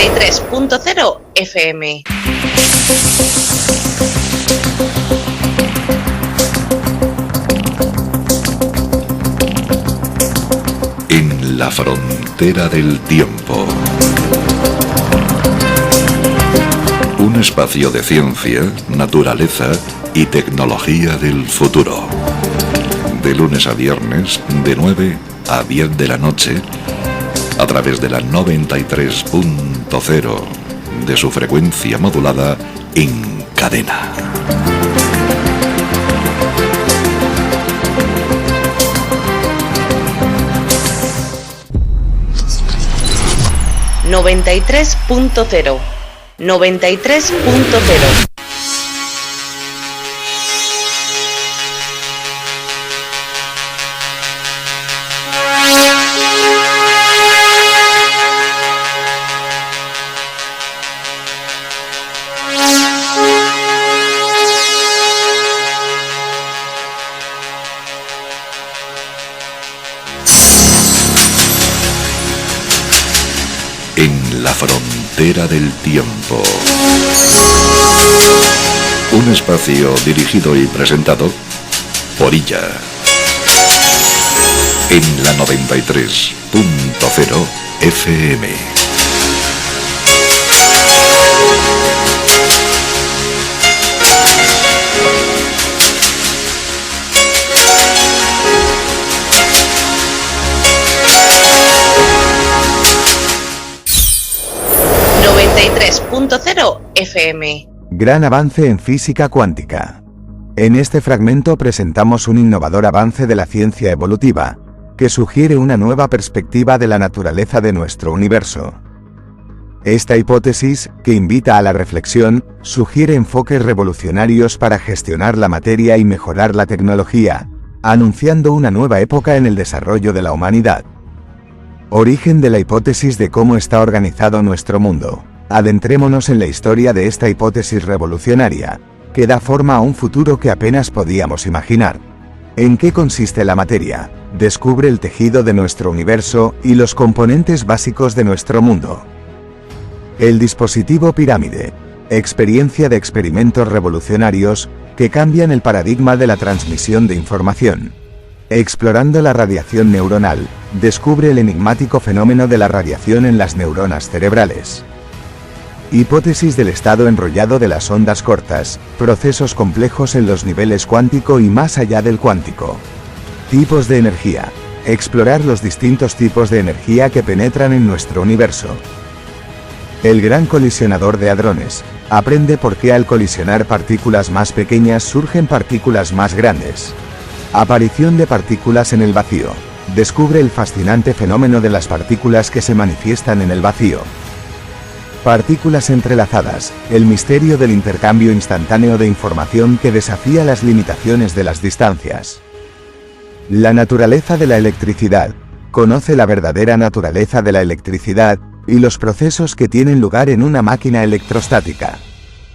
93.0 FM. En la frontera del tiempo. Un espacio de ciencia, naturaleza y tecnología del futuro. De lunes a viernes, de 9 a 10 de la noche, a través de la 93.0 de su frecuencia modulada en cadena. ...93.0... 93.0... En la frontera del tiempo. Un espacio dirigido y presentado por ella. En la 93.0 FM. FM. Gran avance en física cuántica. En este fragmento presentamos un innovador avance de la ciencia evolutiva, que sugiere una nueva perspectiva de la naturaleza de nuestro universo. Esta hipótesis, que invita a la reflexión, sugiere enfoques revolucionarios para gestionar la materia y mejorar la tecnología, anunciando una nueva época en el desarrollo de la humanidad. Origen de la hipótesis de cómo está organizado nuestro mundo. Adentrémonos en la historia de esta hipótesis revolucionaria, que da forma a un futuro que apenas podíamos imaginar. ¿En qué consiste la materia? Descubre el tejido de nuestro universo y los componentes básicos de nuestro mundo. El dispositivo pirámide. Experiencia de experimentos revolucionarios que cambian el paradigma de la transmisión de información. Explorando la radiación neuronal, descubre el enigmático fenómeno de la radiación en las neuronas cerebrales. Hipótesis del estado enrollado de las ondas cortas, procesos complejos en los niveles cuántico y más allá del cuántico. Tipos de energía. Explorar los distintos tipos de energía que penetran en nuestro universo. El gran colisionador de hadrones. Aprende por qué al colisionar partículas más pequeñas surgen partículas más grandes. Aparición de partículas en el vacío. Descubre el fascinante fenómeno de las partículas que se manifiestan en el vacío. Partículas entrelazadas, el misterio del intercambio instantáneo de información que desafía las limitaciones de las distancias. La naturaleza de la electricidad. Conoce la verdadera naturaleza de la electricidad y los procesos que tienen lugar en una máquina electrostática.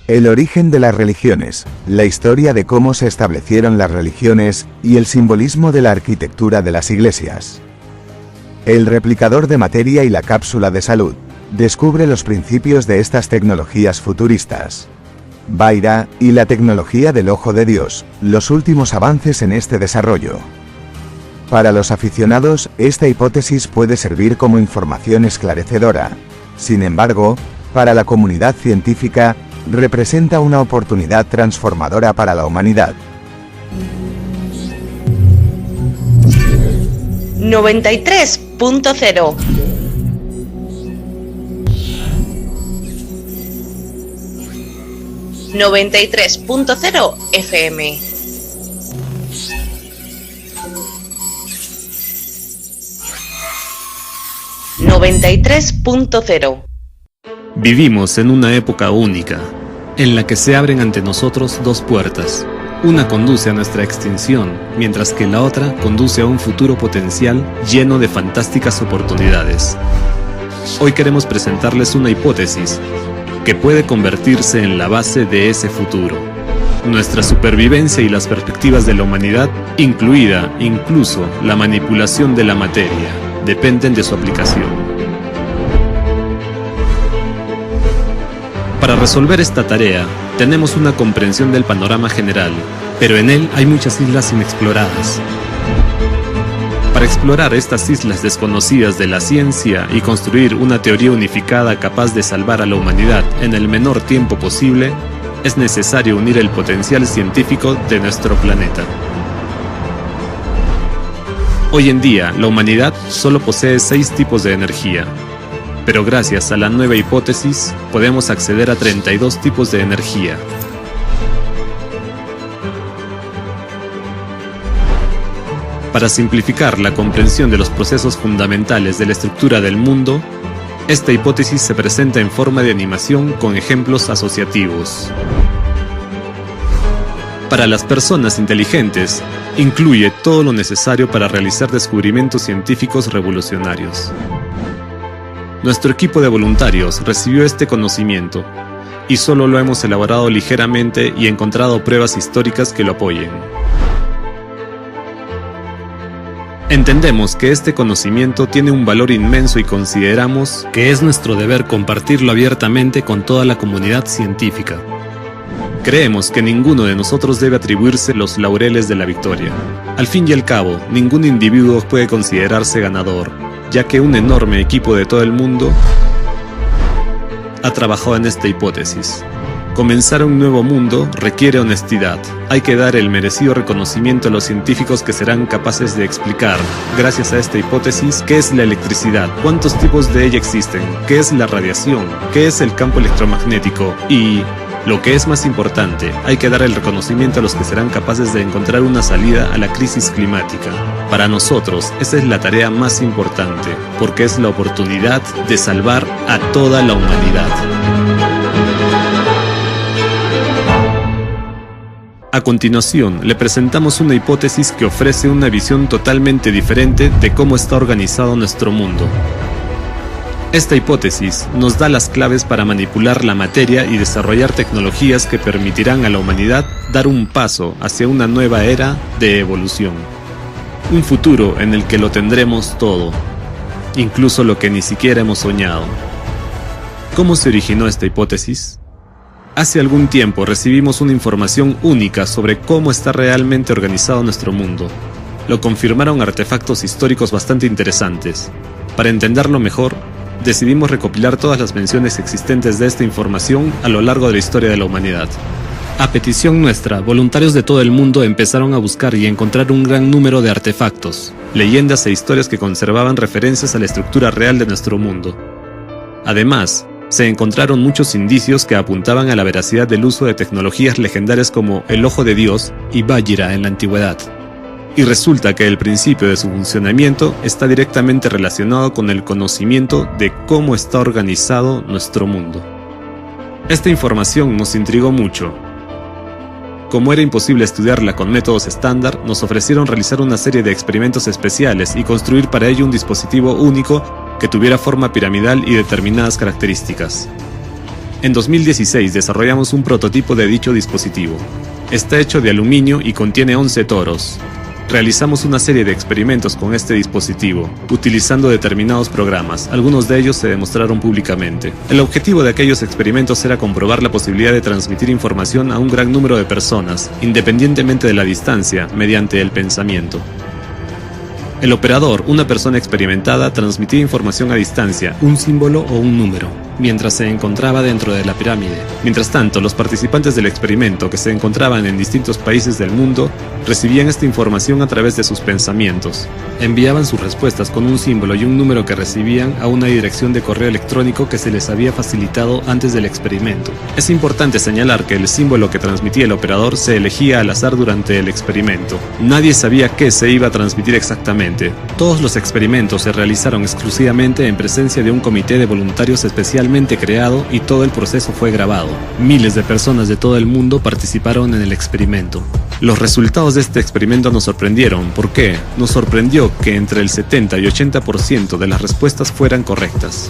El origen de las religiones, la historia de cómo se establecieron las religiones y el simbolismo de la arquitectura de las iglesias. El replicador de materia y la cápsula de salud. Descubre los principios de estas tecnologías futuristas. Vaira y la tecnología del ojo de Dios, los últimos avances en este desarrollo. Para los aficionados, esta hipótesis puede servir como información esclarecedora. Sin embargo, para la comunidad científica, representa una oportunidad transformadora para la humanidad. 93.0 93.0 FM. ...93.0... Vivimos en una época única, en la que se abren ante nosotros dos puertas. Una conduce a nuestra extinción, mientras que la otra conduce a un futuro potencial lleno de fantásticas oportunidades. Hoy queremos presentarles una hipótesis que puede convertirse en la base de ese futuro. Nuestra supervivencia y las perspectivas de la humanidad, incluida incluso la manipulación de la materia, dependen de su aplicación. resolver esta tarea, tenemos una comprensión del panorama general, pero en él hay muchas islas inexploradas. Para explorar estas islas desconocidas de la ciencia y construir una teoría unificada capaz de salvar a la humanidad en el menor tiempo posible, es necesario unir el potencial científico de nuestro planeta. Hoy en día, la humanidad solo posee 6 tipos de energía, pero gracias a la nueva hipótesis, podemos acceder a 32 tipos de energía. Para simplificar la comprensión de los procesos fundamentales de la estructura del mundo, esta hipótesis se presenta en forma de animación con ejemplos asociativos. Para las personas inteligentes, incluye todo lo necesario para realizar descubrimientos científicos revolucionarios. Nuestro equipo de voluntarios recibió este conocimiento, y solo lo hemos elaborado ligeramente y encontrado pruebas históricas que lo apoyen. Entendemos que este conocimiento tiene un valor inmenso y consideramos que es nuestro deber compartirlo abiertamente con toda la comunidad científica. Creemos que ninguno de nosotros debe atribuirse los laureles de la victoria. Al fin y al cabo, ningún individuo puede considerarse ganador, ya que un enorme equipo de todo el mundo ha trabajado en esta hipótesis. Comenzar un nuevo mundo requiere honestidad. Hay que dar el merecido reconocimiento a los científicos que serán capaces de explicar, gracias a esta hipótesis, qué es la electricidad, cuántos tipos de ella existen, qué es la radiación, qué es el campo electromagnético y, lo que es más importante, hay que dar el reconocimiento a los que serán capaces de encontrar una salida a la crisis climática. Para nosotros, esa es la tarea más importante, porque es la oportunidad de salvar a toda la humanidad. A continuación, le presentamos una hipótesis que ofrece una visión totalmente diferente de cómo está organizado nuestro mundo. Esta hipótesis nos da las claves para manipular la materia y desarrollar tecnologías que permitirán a la humanidad dar un paso hacia una nueva era de evolución. Un futuro en el que lo tendremos todo, incluso lo que ni siquiera hemos soñado. ¿Cómo se originó esta hipótesis? Hace algún tiempo recibimos una información única sobre cómo está realmente organizado nuestro mundo. Lo confirmaron artefactos históricos bastante interesantes. Para entenderlo mejor, decidimos recopilar todas las menciones existentes de esta información a lo largo de la historia de la humanidad. A petición nuestra, voluntarios de todo el mundo empezaron a buscar y encontrar un gran número de artefactos, leyendas e historias que conservaban referencias a la estructura real de nuestro mundo. Además, se encontraron muchos indicios que apuntaban a la veracidad del uso de tecnologías legendarias como el Ojo de Dios y Vajra en la antigüedad. Y resulta que el principio de su funcionamiento está directamente relacionado con el conocimiento de cómo está organizado nuestro mundo. Esta información nos intrigó mucho. Como era imposible estudiarla con métodos estándar, nos ofrecieron realizar una serie de experimentos especiales y construir para ello un dispositivo único que tuviera forma piramidal y determinadas características. En 2016 desarrollamos un prototipo de dicho dispositivo. Está hecho de aluminio y contiene 11 toros. Realizamos una serie de experimentos con este dispositivo, utilizando determinados programas, algunos de ellos se demostraron públicamente. El objetivo de aquellos experimentos era comprobar la posibilidad de transmitir información a un gran número de personas, independientemente de la distancia, mediante el pensamiento. El operador, una persona experimentada, transmitía información a distancia, un símbolo o un número, mientras se encontraba dentro de la pirámide. Mientras tanto, los participantes del experimento, que se encontraban en distintos países del mundo, recibían esta información a través de sus pensamientos. Enviaban sus respuestas con un símbolo y un número que recibían a una dirección de correo electrónico que se les había facilitado antes del experimento. Es importante señalar que el símbolo que transmitía el operador se elegía al azar durante el experimento. Nadie sabía qué se iba a transmitir exactamente. Todos los experimentos se realizaron exclusivamente en presencia de un comité de voluntarios especialmente creado y todo el proceso fue grabado. Miles de personas de todo el mundo participaron en el experimento. Los resultados de este experimento nos sorprendieron. ¿Por qué? Nos sorprendió que entre el 70 y 80% de las respuestas fueran correctas.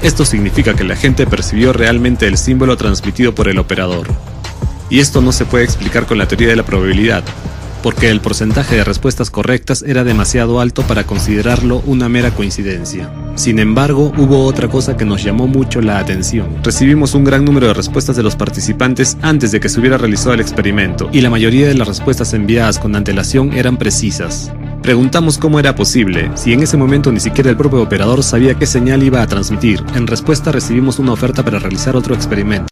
Esto significa que la gente percibió realmente el símbolo transmitido por el operador. Y esto no se puede explicar con la teoría de la probabilidad, porque el porcentaje de respuestas correctas era demasiado alto para considerarlo una mera coincidencia. Sin embargo, hubo otra cosa que nos llamó mucho la atención. Recibimos un gran número de respuestas de los participantes antes de que se hubiera realizado el experimento, y la mayoría de las respuestas enviadas con antelación eran precisas. Preguntamos cómo era posible, si en ese momento ni siquiera el propio operador sabía qué señal iba a transmitir. En respuesta recibimos una oferta para realizar otro experimento.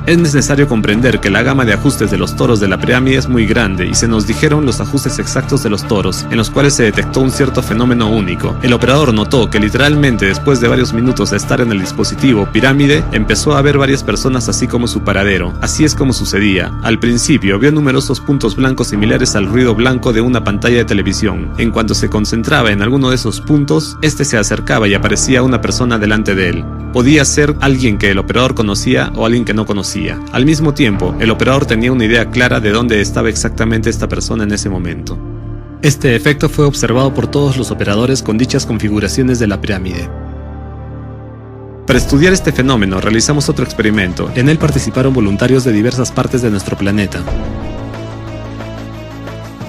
Es necesario comprender que la gama de ajustes de los toros de la pirámide es muy grande y se nos dijeron los ajustes exactos de los toros, en los cuales se detectó un cierto fenómeno único. El operador notó que literalmente después de varios minutos de estar en el dispositivo pirámide, empezó a ver varias personas así como su paradero. Así es como sucedía. Al principio vio numerosos puntos blancos similares al ruido blanco de una pantalla de televisión. En cuanto se concentraba en alguno de esos puntos, este se acercaba y aparecía una persona delante de él. Podía ser alguien que el operador conocía o alguien que no conocía. Al mismo tiempo, el operador tenía una idea clara de dónde estaba exactamente esta persona en ese momento. Este efecto fue observado por todos los operadores con dichas configuraciones de la pirámide. Para estudiar este fenómeno, realizamos otro experimento. En él participaron voluntarios de diversas partes de nuestro planeta.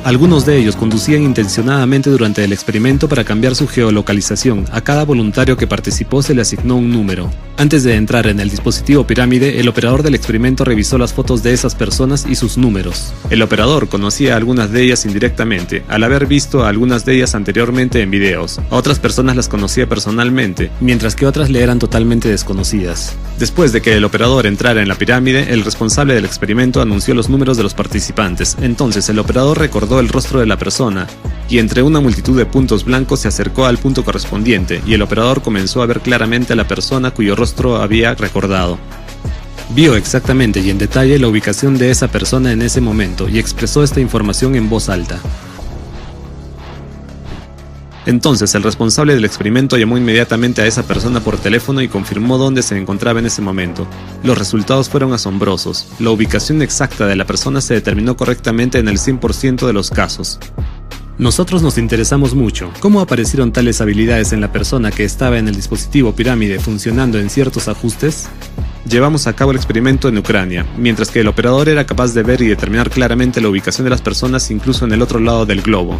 Algunos de ellos conducían intencionadamente durante el experimento para cambiar su geolocalización. A cada voluntario que participó se le asignó un número. Antes de entrar en el dispositivo pirámide, el operador del experimento revisó las fotos de esas personas y sus números. El operador conocía a algunas de ellas indirectamente, al haber visto a algunas de ellas anteriormente en videos. A otras personas las conocía personalmente, mientras que otras le eran totalmente desconocidas. Después de que el operador entrara en la pirámide, el responsable del experimento anunció los números de los participantes. Entonces el operador recordó el rostro de la persona y entre una multitud de puntos blancos se acercó al punto correspondiente y el operador comenzó a ver claramente a la persona cuyo rostro había recordado. Vio exactamente y en detalle la ubicación de esa persona en ese momento y expresó esta información en voz alta. Entonces el responsable del experimento llamó inmediatamente a esa persona por teléfono y confirmó dónde se encontraba en ese momento. Los resultados fueron asombrosos. La ubicación exacta de la persona se determinó correctamente en el 100% de los casos. Nosotros nos interesamos mucho. ¿Cómo aparecieron tales habilidades en la persona que estaba en el dispositivo pirámide funcionando en ciertos ajustes? Llevamos a cabo el experimento en Ucrania, mientras que el operador era capaz de ver y determinar claramente la ubicación de las personas incluso en el otro lado del globo.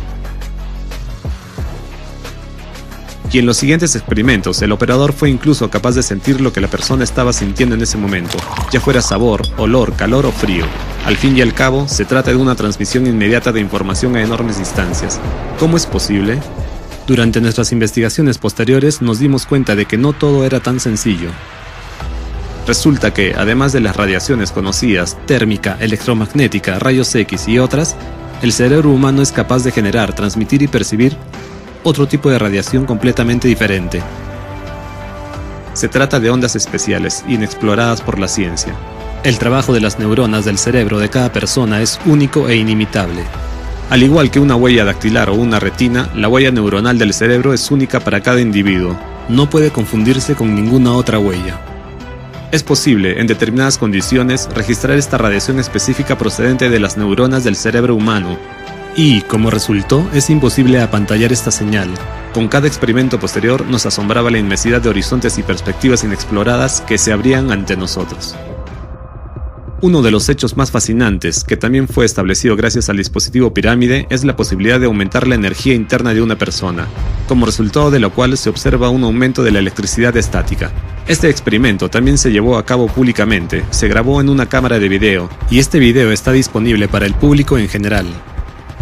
Y en los siguientes experimentos, el operador fue incluso capaz de sentir lo que la persona estaba sintiendo en ese momento, ya fuera sabor, olor, calor o frío. Al fin y al cabo, se trata de una transmisión inmediata de información a enormes distancias. ¿Cómo es posible? Durante nuestras investigaciones posteriores nos dimos cuenta de que no todo era tan sencillo. Resulta que, además de las radiaciones conocidas, térmica, electromagnética, rayos X y otras, el cerebro humano es capaz de generar, transmitir y percibir otro tipo de radiación completamente diferente. Se trata de ondas especiales, inexploradas por la ciencia. El trabajo de las neuronas del cerebro de cada persona es único e inimitable. Al igual que una huella dactilar o una retina, la huella neuronal del cerebro es única para cada individuo. No puede confundirse con ninguna otra huella. Es posible, en determinadas condiciones, registrar esta radiación específica procedente de las neuronas del cerebro humano. Y, como resultó, es imposible apantallar esta señal. Con cada experimento posterior nos asombraba la inmensidad de horizontes y perspectivas inexploradas que se abrían ante nosotros. Uno de los hechos más fascinantes, que también fue establecido gracias al dispositivo pirámide, es la posibilidad de aumentar la energía interna de una persona, como resultado de lo cual se observa un aumento de la electricidad estática. Este experimento también se llevó a cabo públicamente, se grabó en una cámara de video, y este video está disponible para el público en general.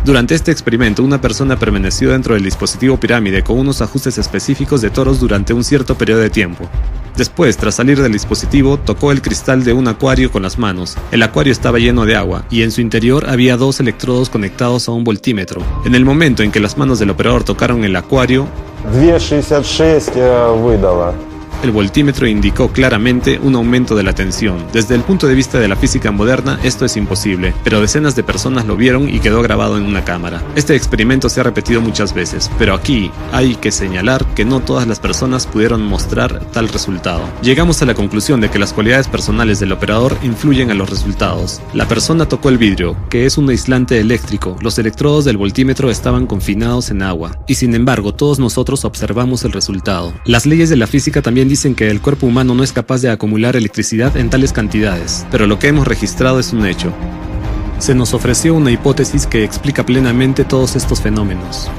Durante este experimento, una persona permaneció dentro del dispositivo pirámide con unos ajustes específicos de toros durante un cierto periodo de tiempo. Después, tras salir del dispositivo, tocó el cristal de un acuario con las manos. El acuario estaba lleno de agua, y en su interior había 2 electrodos conectados a un voltímetro. En el momento en que las manos del operador tocaron el acuario, 2,66 выдала. El voltímetro indicó claramente un aumento de la tensión. Desde el punto de vista de la física moderna, esto es imposible, pero decenas de personas lo vieron y quedó grabado en una cámara. Este experimento se ha repetido muchas veces, pero aquí hay que señalar que no todas las personas pudieron mostrar tal resultado. Llegamos a la conclusión de que las cualidades personales del operador influyen a los resultados. La persona tocó el vidrio, que es un aislante eléctrico. Los electrodos del voltímetro estaban confinados en agua, y sin embargo todos nosotros observamos el resultado. Las leyes de la física también dicen que el cuerpo humano no es capaz de acumular electricidad en tales cantidades, pero lo que hemos registrado es un hecho. Se nos ofreció una hipótesis que explica plenamente todos estos fenómenos.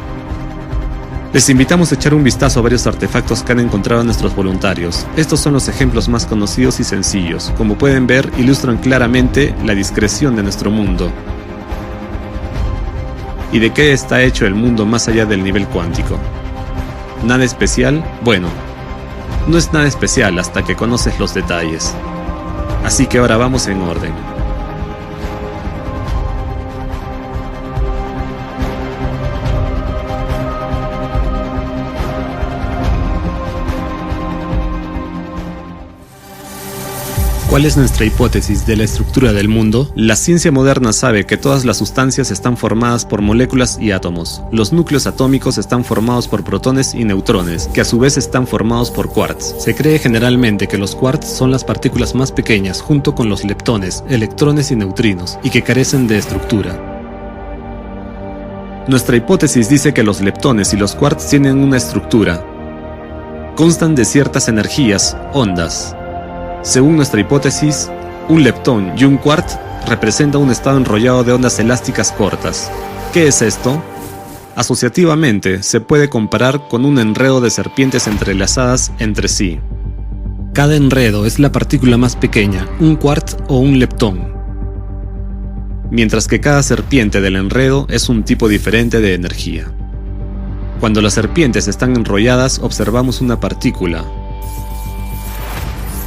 Les invitamos a echar un vistazo a varios artefactos que han encontrado nuestros voluntarios. Estos son los ejemplos más conocidos y sencillos. Como pueden ver, ilustran claramente la discreción de nuestro mundo. ¿Y de qué está hecho el mundo más allá del nivel cuántico? ¿Nada especial? Bueno, no es nada especial hasta que conoces los detalles. Así que ahora vamos en orden. ¿Cuál es nuestra hipótesis de la estructura del mundo? La ciencia moderna sabe que todas las sustancias están formadas por moléculas y átomos. Los núcleos atómicos están formados por protones y neutrones, que a su vez están formados por quarks. Se cree generalmente que los quarks son las partículas más pequeñas junto con los leptones, electrones y neutrinos, y que carecen de estructura. Nuestra hipótesis dice que los leptones y los quarks tienen una estructura. Constan de ciertas energías, ondas. Según nuestra hipótesis, un leptón y un quark representan un estado enrollado de ondas elásticas cortas. ¿Qué es esto? Asociativamente, se puede comparar con un enredo de serpientes entrelazadas entre sí. Cada enredo es la partícula más pequeña, un quark o un leptón, mientras que cada serpiente del enredo es un tipo diferente de energía. Cuando las serpientes están enrolladas, observamos una partícula.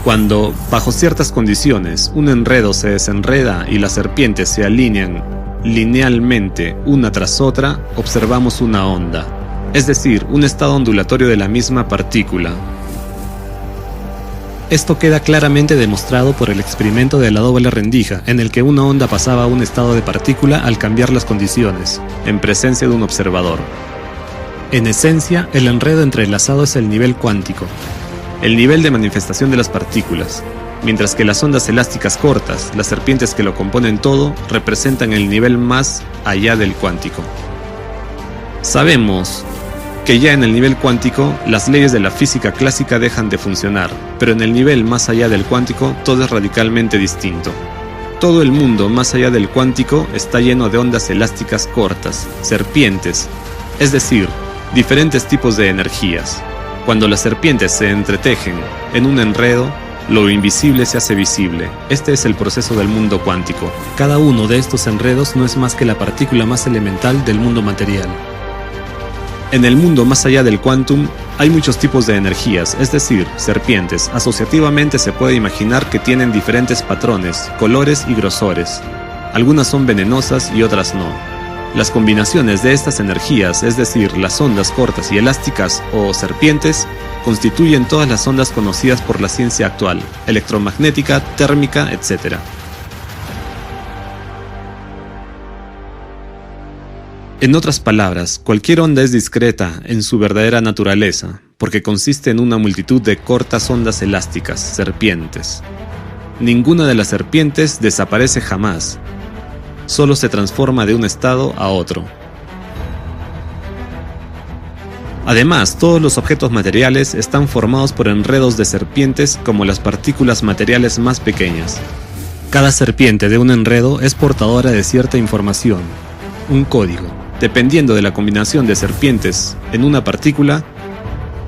Cuando, bajo ciertas condiciones, un enredo se desenreda y las serpientes se alinean linealmente una tras otra, observamos una onda, es decir, un estado ondulatorio de la misma partícula. Esto queda claramente demostrado por el experimento de la doble rendija, en el que una onda pasaba a un estado de partícula al cambiar las condiciones, en presencia de un observador. En esencia, el enredo entrelazado es el nivel cuántico, el nivel de manifestación de las partículas, mientras que las ondas elásticas cortas, las serpientes que lo componen todo, representan el nivel más allá del cuántico. Sabemos que ya en el nivel cuántico, las leyes de la física clásica dejan de funcionar, pero en el nivel más allá del cuántico, todo es radicalmente distinto. Todo el mundo más allá del cuántico está lleno de ondas elásticas cortas, serpientes, es decir, diferentes tipos de energías. Cuando las serpientes se entretejen en un enredo, lo invisible se hace visible. Este es el proceso del mundo cuántico. Cada uno de estos enredos no es más que la partícula más elemental del mundo material. En el mundo más allá del quantum hay muchos tipos de energías, es decir, serpientes. Asociativamente se puede imaginar que tienen diferentes patrones, colores y grosores. Algunas son venenosas y otras no. Las combinaciones de estas energías, es decir, las ondas cortas y elásticas o serpientes, constituyen todas las ondas conocidas por la ciencia actual, electromagnética, térmica, etc. En otras palabras, cualquier onda es discreta en su verdadera naturaleza, porque consiste en una multitud de cortas ondas elásticas, serpientes. Ninguna de las serpientes desaparece jamás, solo se transforma de un estado a otro. Además, todos los objetos materiales están formados por enredos de serpientes como las partículas materiales más pequeñas. Cada serpiente de un enredo es portadora de cierta información, un código. Dependiendo de la combinación de serpientes en una partícula,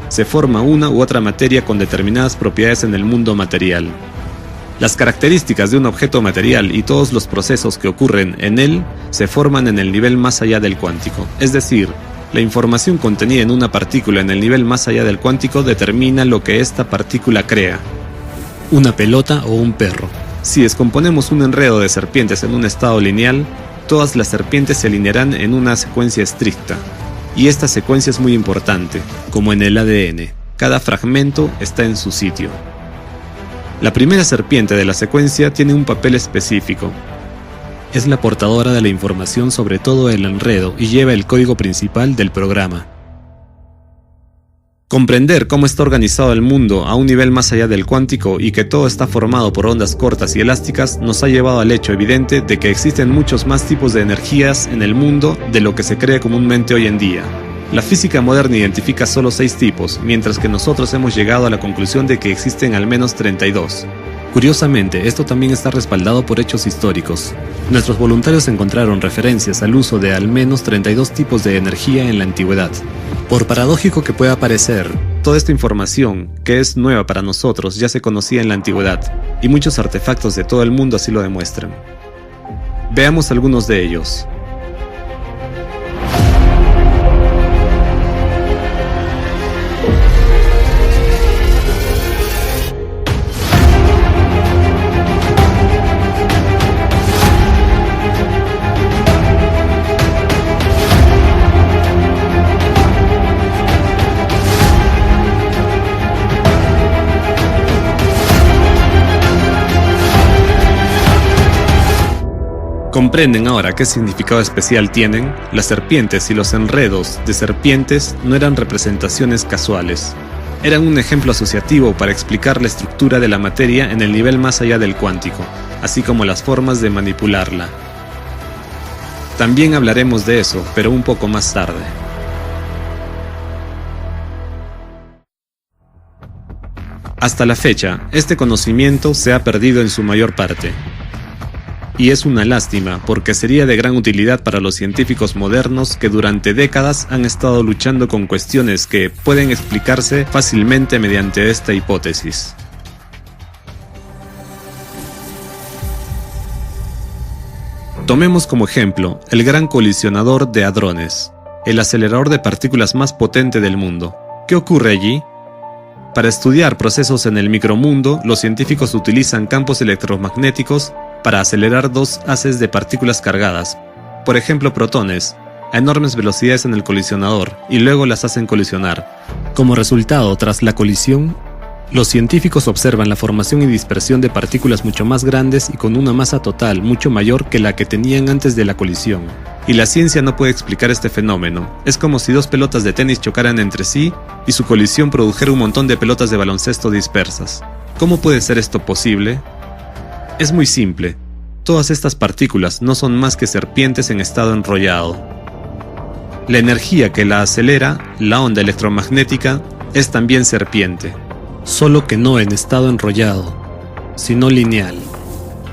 se forma una u otra materia con determinadas propiedades en el mundo material. Las características de un objeto material y todos los procesos que ocurren en él se forman en el nivel más allá del cuántico. Es decir, la información contenida en una partícula en el nivel más allá del cuántico determina lo que esta partícula crea. Una pelota o un perro. Si descomponemos un enredo de serpientes en un estado lineal, todas las serpientes se alinearán en una secuencia estricta. Y esta secuencia es muy importante, como en el ADN. Cada fragmento está en su sitio. La primera serpiente de la secuencia tiene un papel específico. Es la portadora de la información sobre todo el enredo y lleva el código principal del programa. Comprender cómo está organizado el mundo a un nivel más allá del cuántico y que todo está formado por ondas cortas y elásticas nos ha llevado al hecho evidente de que existen muchos más tipos de energías en el mundo de lo que se cree comúnmente hoy en día. La física moderna identifica solo 6 tipos, mientras que nosotros hemos llegado a la conclusión de que existen al menos 32. Curiosamente, esto también está respaldado por hechos históricos. Nuestros voluntarios encontraron referencias al uso de al menos 32 tipos de energía en la antigüedad. Por paradójico que pueda parecer, toda esta información, que es nueva para nosotros, ya se conocía en la antigüedad, y muchos artefactos de todo el mundo así lo demuestran. Veamos algunos de ellos. ¿Comprenden ahora qué significado especial tienen? Las serpientes y los enredos de serpientes no eran representaciones casuales. Eran un ejemplo asociativo para explicar la estructura de la materia en el nivel más allá del cuántico, así como las formas de manipularla. También hablaremos de eso, pero un poco más tarde. Hasta la fecha, este conocimiento se ha perdido en su mayor parte. Y es una lástima, porque sería de gran utilidad para los científicos modernos que durante décadas han estado luchando con cuestiones que pueden explicarse fácilmente mediante esta hipótesis. Tomemos como ejemplo el Gran Colisionador de Hadrones, el acelerador de partículas más potente del mundo. ¿Qué ocurre allí? Para estudiar procesos en el micromundo, los científicos utilizan campos electromagnéticos para acelerar dos haces de partículas cargadas, por ejemplo protones, a enormes velocidades en el colisionador, y luego las hacen colisionar. Como resultado, tras la colisión, los científicos observan la formación y dispersión de partículas mucho más grandes y con una masa total mucho mayor que la que tenían antes de la colisión. Y la ciencia no puede explicar este fenómeno. Es como si dos pelotas de tenis chocaran entre sí y su colisión produjera un montón de pelotas de baloncesto dispersas. ¿Cómo puede ser esto posible? Es muy simple. Todas estas partículas no son más que serpientes en estado enrollado. La energía que la acelera, la onda electromagnética, es también serpiente. Solo que no en estado enrollado, sino lineal,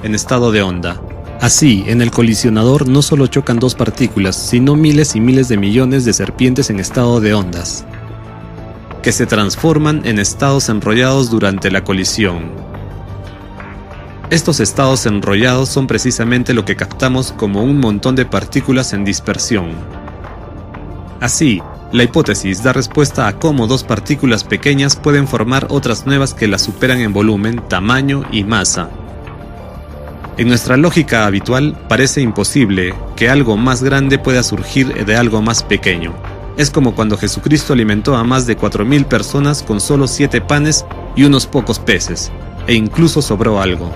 en estado de onda. Así, en el colisionador no solo chocan dos partículas, sino miles y miles de millones de serpientes en estado de ondas, que se transforman en estados enrollados durante la colisión. Estos estados enrollados son precisamente lo que captamos como un montón de partículas en dispersión. Así, la hipótesis da respuesta a cómo dos partículas pequeñas pueden formar otras nuevas que las superan en volumen, tamaño y masa. En nuestra lógica habitual, parece imposible que algo más grande pueda surgir de algo más pequeño. Es como cuando Jesucristo alimentó a más de 4.000 personas con solo 7 panes y unos pocos peces, e incluso sobró algo.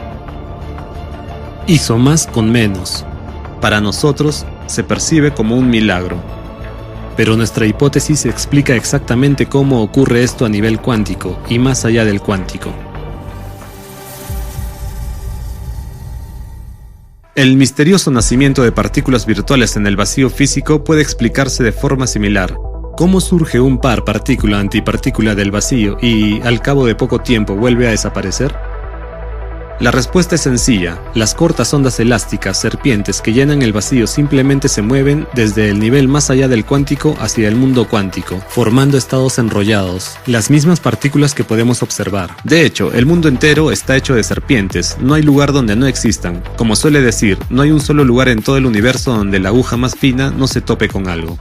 Hizo más con menos. Para nosotros, se percibe como un milagro. Pero nuestra hipótesis explica exactamente cómo ocurre esto a nivel cuántico y más allá del cuántico. El misterioso nacimiento de partículas virtuales en el vacío físico puede explicarse de forma similar. ¿Cómo surge un par partícula-antipartícula del vacío y, al cabo de poco tiempo, vuelve a desaparecer? La respuesta es sencilla. Las cortas ondas elásticas, serpientes que llenan el vacío simplemente se mueven desde el nivel más allá del cuántico hacia el mundo cuántico, formando estados enrollados, las mismas partículas que podemos observar. De hecho, el mundo entero está hecho de serpientes, no hay lugar donde no existan. Como suele decir, no hay un solo lugar en todo el universo donde la aguja más fina no se tope con algo.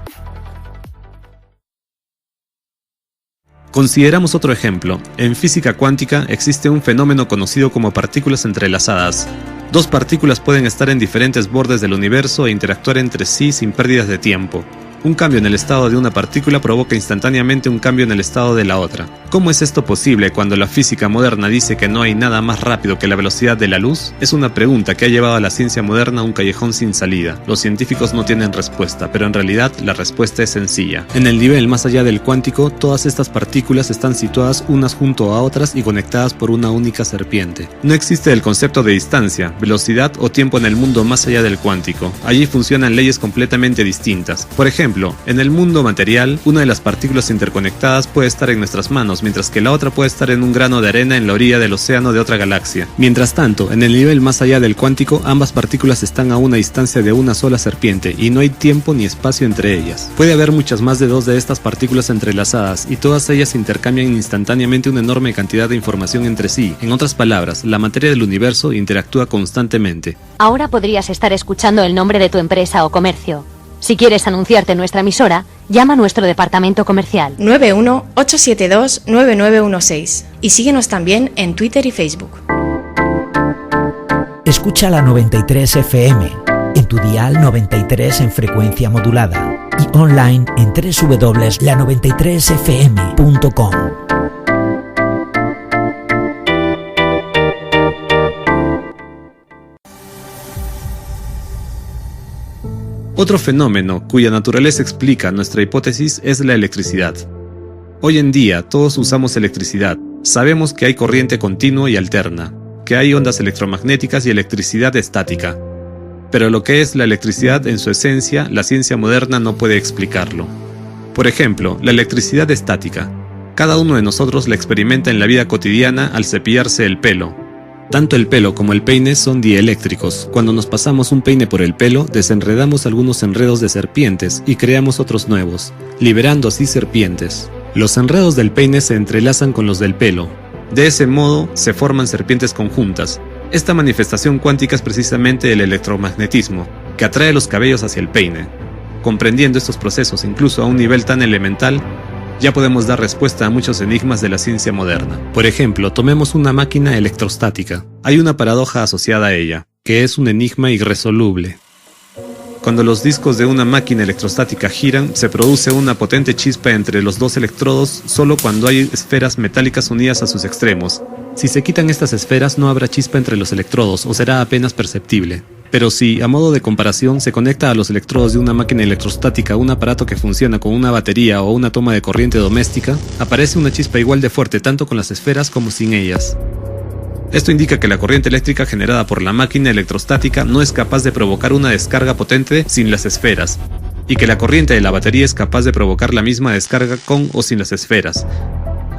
Consideramos otro ejemplo. En física cuántica existe un fenómeno conocido como partículas entrelazadas. Dos partículas pueden estar en diferentes bordes del universo e interactuar entre sí sin pérdidas de tiempo. Un cambio en el estado de una partícula provoca instantáneamente un cambio en el estado de la otra. ¿Cómo es esto posible cuando la física moderna dice que no hay nada más rápido que la velocidad de la luz? Es una pregunta que ha llevado a la ciencia moderna a un callejón sin salida. Los científicos no tienen respuesta, pero en realidad la respuesta es sencilla. En el nivel más allá del cuántico, todas estas partículas están situadas unas junto a otras y conectadas por una única serpiente. No existe el concepto de distancia, velocidad o tiempo en el mundo más allá del cuántico. Allí funcionan leyes completamente distintas. Por ejemplo, ejemplo, en el mundo material, una de las partículas interconectadas puede estar en nuestras manos, mientras que la otra puede estar en un grano de arena en la orilla del océano de otra galaxia. Mientras tanto, en el nivel más allá del cuántico, ambas partículas están a una distancia de una sola serpiente y no hay tiempo ni espacio entre ellas. Puede haber muchas más de dos de estas partículas entrelazadas y todas ellas intercambian instantáneamente una enorme cantidad de información entre sí. En otras palabras, la materia del universo interactúa constantemente. Ahora podrías estar escuchando el nombre de tu empresa o comercio. Si quieres anunciarte en nuestra emisora, llama a nuestro departamento comercial 91-872-9916 y síguenos también en Twitter y Facebook. Escucha la 93 FM, en tu dial 93 en frecuencia modulada y online en www.la93fm.com. Otro fenómeno cuya naturaleza explica nuestra hipótesis es la electricidad. Hoy en día todos usamos electricidad. Sabemos que hay corriente continua y alterna, que hay ondas electromagnéticas y electricidad estática. Pero lo que es la electricidad en su esencia, la ciencia moderna no puede explicarlo. Por ejemplo, la electricidad estática. Cada uno de nosotros la experimenta en la vida cotidiana al cepillarse el pelo. Tanto el pelo como el peine son dieléctricos. Cuando nos pasamos un peine por el pelo, desenredamos algunos enredos de serpientes y creamos otros nuevos, liberando así serpientes. Los enredos del peine se entrelazan con los del pelo. De ese modo, se forman serpientes conjuntas. Esta manifestación cuántica es precisamente el electromagnetismo, que atrae los cabellos hacia el peine. Comprendiendo estos procesos incluso a un nivel tan elemental, ya podemos dar respuesta a muchos enigmas de la ciencia moderna. Por ejemplo, tomemos una máquina electrostática. Hay una paradoja asociada a ella, que es un enigma irresoluble. Cuando los discos de una máquina electrostática giran, se produce una potente chispa entre los dos electrodos solo cuando hay esferas metálicas unidas a sus extremos. Si se quitan estas esferas, no habrá chispa entre los electrodos o será apenas perceptible. Pero si, a modo de comparación, se conecta a los electrodos de una máquina electrostática un aparato que funciona con una batería o una toma de corriente doméstica, aparece una chispa igual de fuerte tanto con las esferas como sin ellas. Esto indica que la corriente eléctrica generada por la máquina electrostática no es capaz de provocar una descarga potente sin las esferas, y que la corriente de la batería es capaz de provocar la misma descarga con o sin las esferas.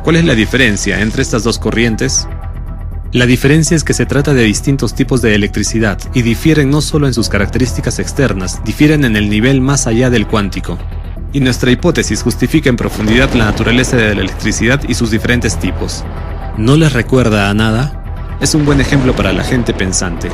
¿Cuál es la diferencia entre estas dos corrientes? La diferencia es que se trata de distintos tipos de electricidad y difieren no solo en sus características externas, difieren en el nivel más allá del cuántico. Y nuestra hipótesis justifica en profundidad la naturaleza de la electricidad y sus diferentes tipos. ¿No les recuerda a nada? Es un buen ejemplo para la gente pensante.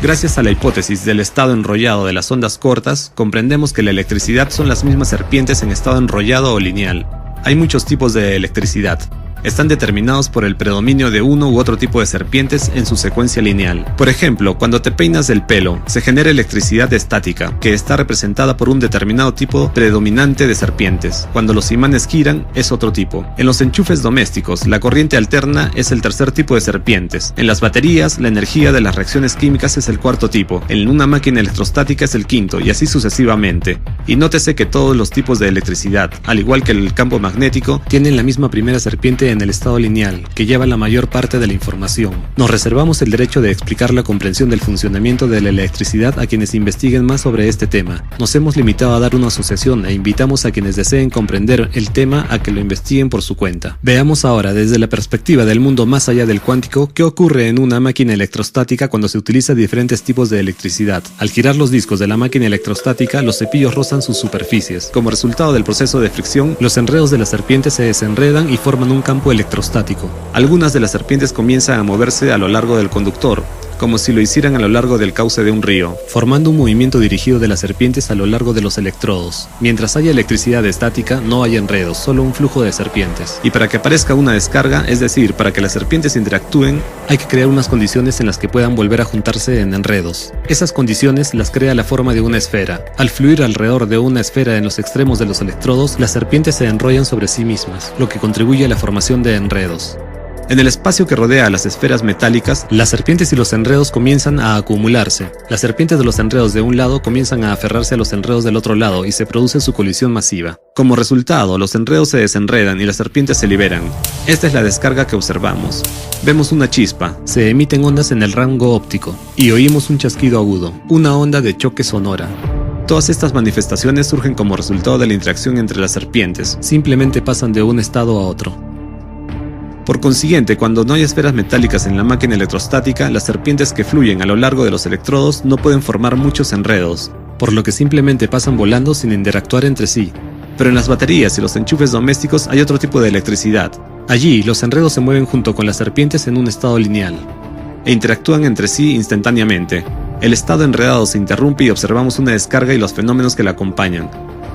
Gracias a la hipótesis del estado enrollado de las ondas cortas, comprendemos que la electricidad son las mismas serpientes en estado enrollado o lineal. Hay muchos tipos de electricidad. Están determinados por el predominio de uno u otro tipo de serpientes en su secuencia lineal. Por ejemplo, cuando te peinas el pelo, se genera electricidad estática, que está representada por un determinado tipo predominante de serpientes. Cuando los imanes giran, es otro tipo. En los enchufes domésticos, la corriente alterna es el tercer tipo de serpientes. En las baterías, la energía de las reacciones químicas es el cuarto tipo. En una máquina electrostática es el quinto, y así sucesivamente. Y nótese que todos los tipos de electricidad, al igual que el campo magnético, tienen la misma primera serpiente en el estado lineal, que lleva la mayor parte de la información. Nos reservamos el derecho de explicar la comprensión del funcionamiento de la electricidad a quienes investiguen más sobre este tema. Nos hemos limitado a dar una asociación e invitamos a quienes deseen comprender el tema a que lo investiguen por su cuenta. Veamos ahora, desde la perspectiva del mundo más allá del cuántico, qué ocurre en una máquina electrostática cuando se utiliza diferentes tipos de electricidad. Al girar los discos de la máquina electrostática, los cepillos rozan sus superficies. Como resultado del proceso de fricción, los enredos de las serpientes se desenredan y forman un campo electrostático. Algunas de las serpientes comienzan a moverse a lo largo del conductor, como si lo hicieran a lo largo del cauce de un río, formando un movimiento dirigido de las serpientes a lo largo de los electrodos. Mientras haya electricidad estática, no hay enredos, solo un flujo de serpientes. Y para que aparezca una descarga, es decir, para que las serpientes interactúen, hay que crear unas condiciones en las que puedan volver a juntarse en enredos. Esas condiciones las crea la forma de una esfera. Al fluir alrededor de una esfera en los extremos de los electrodos, las serpientes se enrollan sobre sí mismas, lo que contribuye a la formación de enredos. En el espacio que rodea a las esferas metálicas, las serpientes y los enredos comienzan a acumularse. Las serpientes de los enredos de un lado comienzan a aferrarse a los enredos del otro lado y se produce su colisión masiva. Como resultado, los enredos se desenredan y las serpientes se liberan. Esta es la descarga que observamos. Vemos una chispa, se emiten ondas en el rango óptico y oímos un chasquido agudo, una onda de choque sonora. Todas estas manifestaciones surgen como resultado de la interacción entre las serpientes, simplemente pasan de un estado a otro. Por consiguiente, cuando no hay esferas metálicas en la máquina electrostática, las serpientes que fluyen a lo largo de los electrodos no pueden formar muchos enredos, por lo que simplemente pasan volando sin interactuar entre sí. Pero en las baterías y los enchufes domésticos hay otro tipo de electricidad. Allí, los enredos se mueven junto con las serpientes en un estado lineal, e interactúan entre sí instantáneamente. El estado enredado se interrumpe y observamos una descarga y los fenómenos que la acompañan.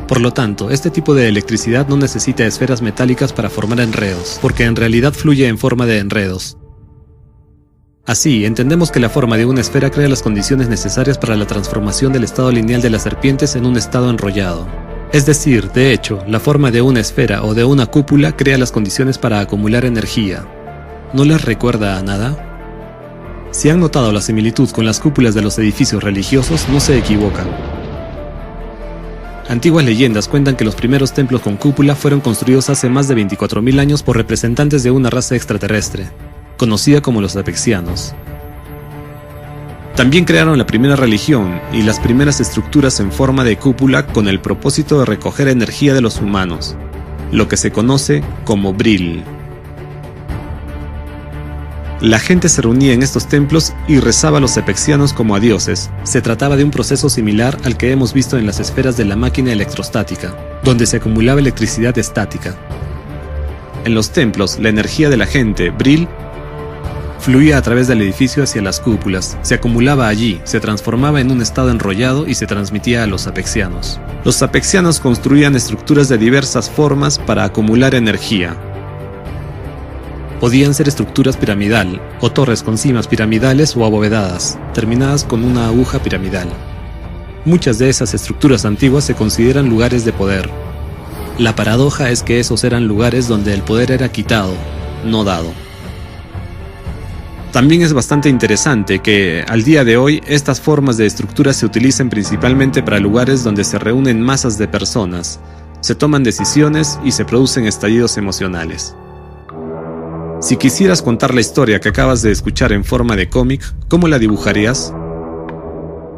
Por lo tanto, este tipo de electricidad no necesita esferas metálicas para formar enredos, porque en realidad fluye en forma de enredos. Así, entendemos que la forma de una esfera crea las condiciones necesarias para la transformación del estado lineal de las serpientes en un estado enrollado. Es decir, de hecho, la forma de una esfera o de una cúpula crea las condiciones para acumular energía. ¿No les recuerda a nada? Si han notado la similitud con las cúpulas de los edificios religiosos, no se equivocan. Antiguas leyendas cuentan que los primeros templos con cúpula fueron construidos hace más de 24.000 años por representantes de una raza extraterrestre, conocida como los apexianos. También crearon la primera religión y las primeras estructuras en forma de cúpula con el propósito de recoger energía de los humanos, lo que se conoce como Bril. La gente se reunía en estos templos y rezaba a los apexianos como a dioses. Se trataba de un proceso similar al que hemos visto en las esferas de la máquina electrostática, donde se acumulaba electricidad estática. En los templos, la energía de la gente, Bril, fluía a través del edificio hacia las cúpulas, se acumulaba allí, se transformaba en un estado enrollado y se transmitía a los apexianos. Los apexianos construían estructuras de diversas formas para acumular energía. Podían ser estructuras piramidal, o torres con cimas piramidales o abovedadas, terminadas con una aguja piramidal. Muchas de esas estructuras antiguas se consideran lugares de poder. La paradoja es que esos eran lugares donde el poder era quitado, no dado. También es bastante interesante que, al día de hoy, estas formas de estructuras se utilicen principalmente para lugares donde se reúnen masas de personas, se toman decisiones y se producen estallidos emocionales. Si quisieras contar la historia que acabas de escuchar en forma de cómic, ¿cómo la dibujarías?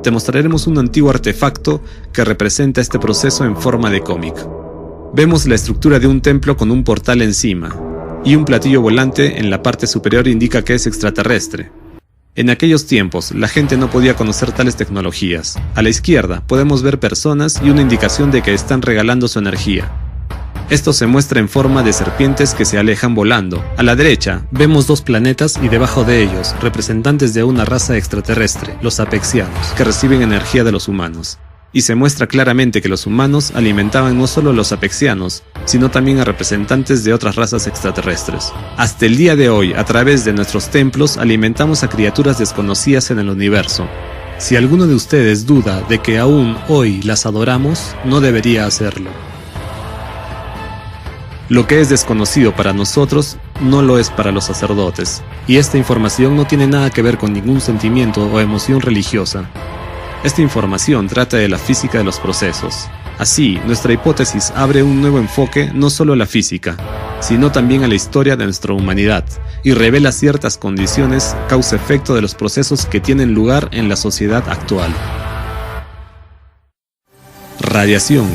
Te mostraremos un antiguo artefacto que representa este proceso en forma de cómic. Vemos la estructura de un templo con un portal encima, y un platillo volante en la parte superior indica que es extraterrestre. En aquellos tiempos, la gente no podía conocer tales tecnologías. A la izquierda podemos ver personas y una indicación de que están regalando su energía. Esto se muestra en forma de serpientes que se alejan volando. A la derecha, vemos dos planetas y debajo de ellos, representantes de una raza extraterrestre, los apexianos, que reciben energía de los humanos. Y se muestra claramente que los humanos alimentaban no solo a los apexianos, sino también a representantes de otras razas extraterrestres. Hasta el día de hoy, a través de nuestros templos, alimentamos a criaturas desconocidas en el universo. Si alguno de ustedes duda de que aún hoy las adoramos, no debería hacerlo. Lo que es desconocido para nosotros no lo es para los sacerdotes, y esta información no tiene nada que ver con ningún sentimiento o emoción religiosa. Esta información trata de la física de los procesos. Así, nuestra hipótesis abre un nuevo enfoque no solo a la física, sino también a la historia de nuestra humanidad, y revela ciertas condiciones causa-efecto de los procesos que tienen lugar en la sociedad actual. Radiación.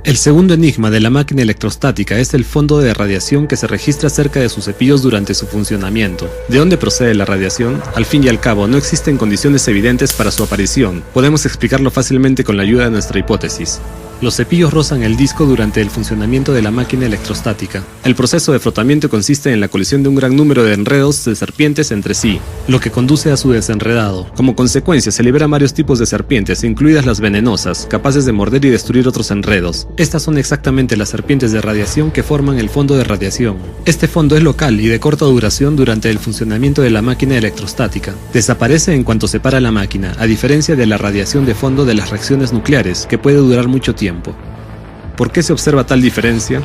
El segundo enigma de la máquina electrostática es el fondo de radiación que se registra cerca de sus cepillos durante su funcionamiento. ¿De dónde procede la radiación? Al fin y al cabo, no existen condiciones evidentes para su aparición. Podemos explicarlo fácilmente con la ayuda de nuestra hipótesis. Los cepillos rozan el disco durante el funcionamiento de la máquina electrostática. El proceso de frotamiento consiste en la colisión de un gran número de enredos de serpientes entre sí, lo que conduce a su desenredado. Como consecuencia, se liberan varios tipos de serpientes, incluidas las venenosas, capaces de morder y destruir otros enredos. Estas son exactamente las serpientes de radiación que forman el fondo de radiación. Este fondo es local y de corta duración durante el funcionamiento de la máquina electrostática. Desaparece en cuanto se para la máquina, a diferencia de la radiación de fondo de las reacciones nucleares, que puede durar mucho tiempo. ¿Por qué se observa tal diferencia?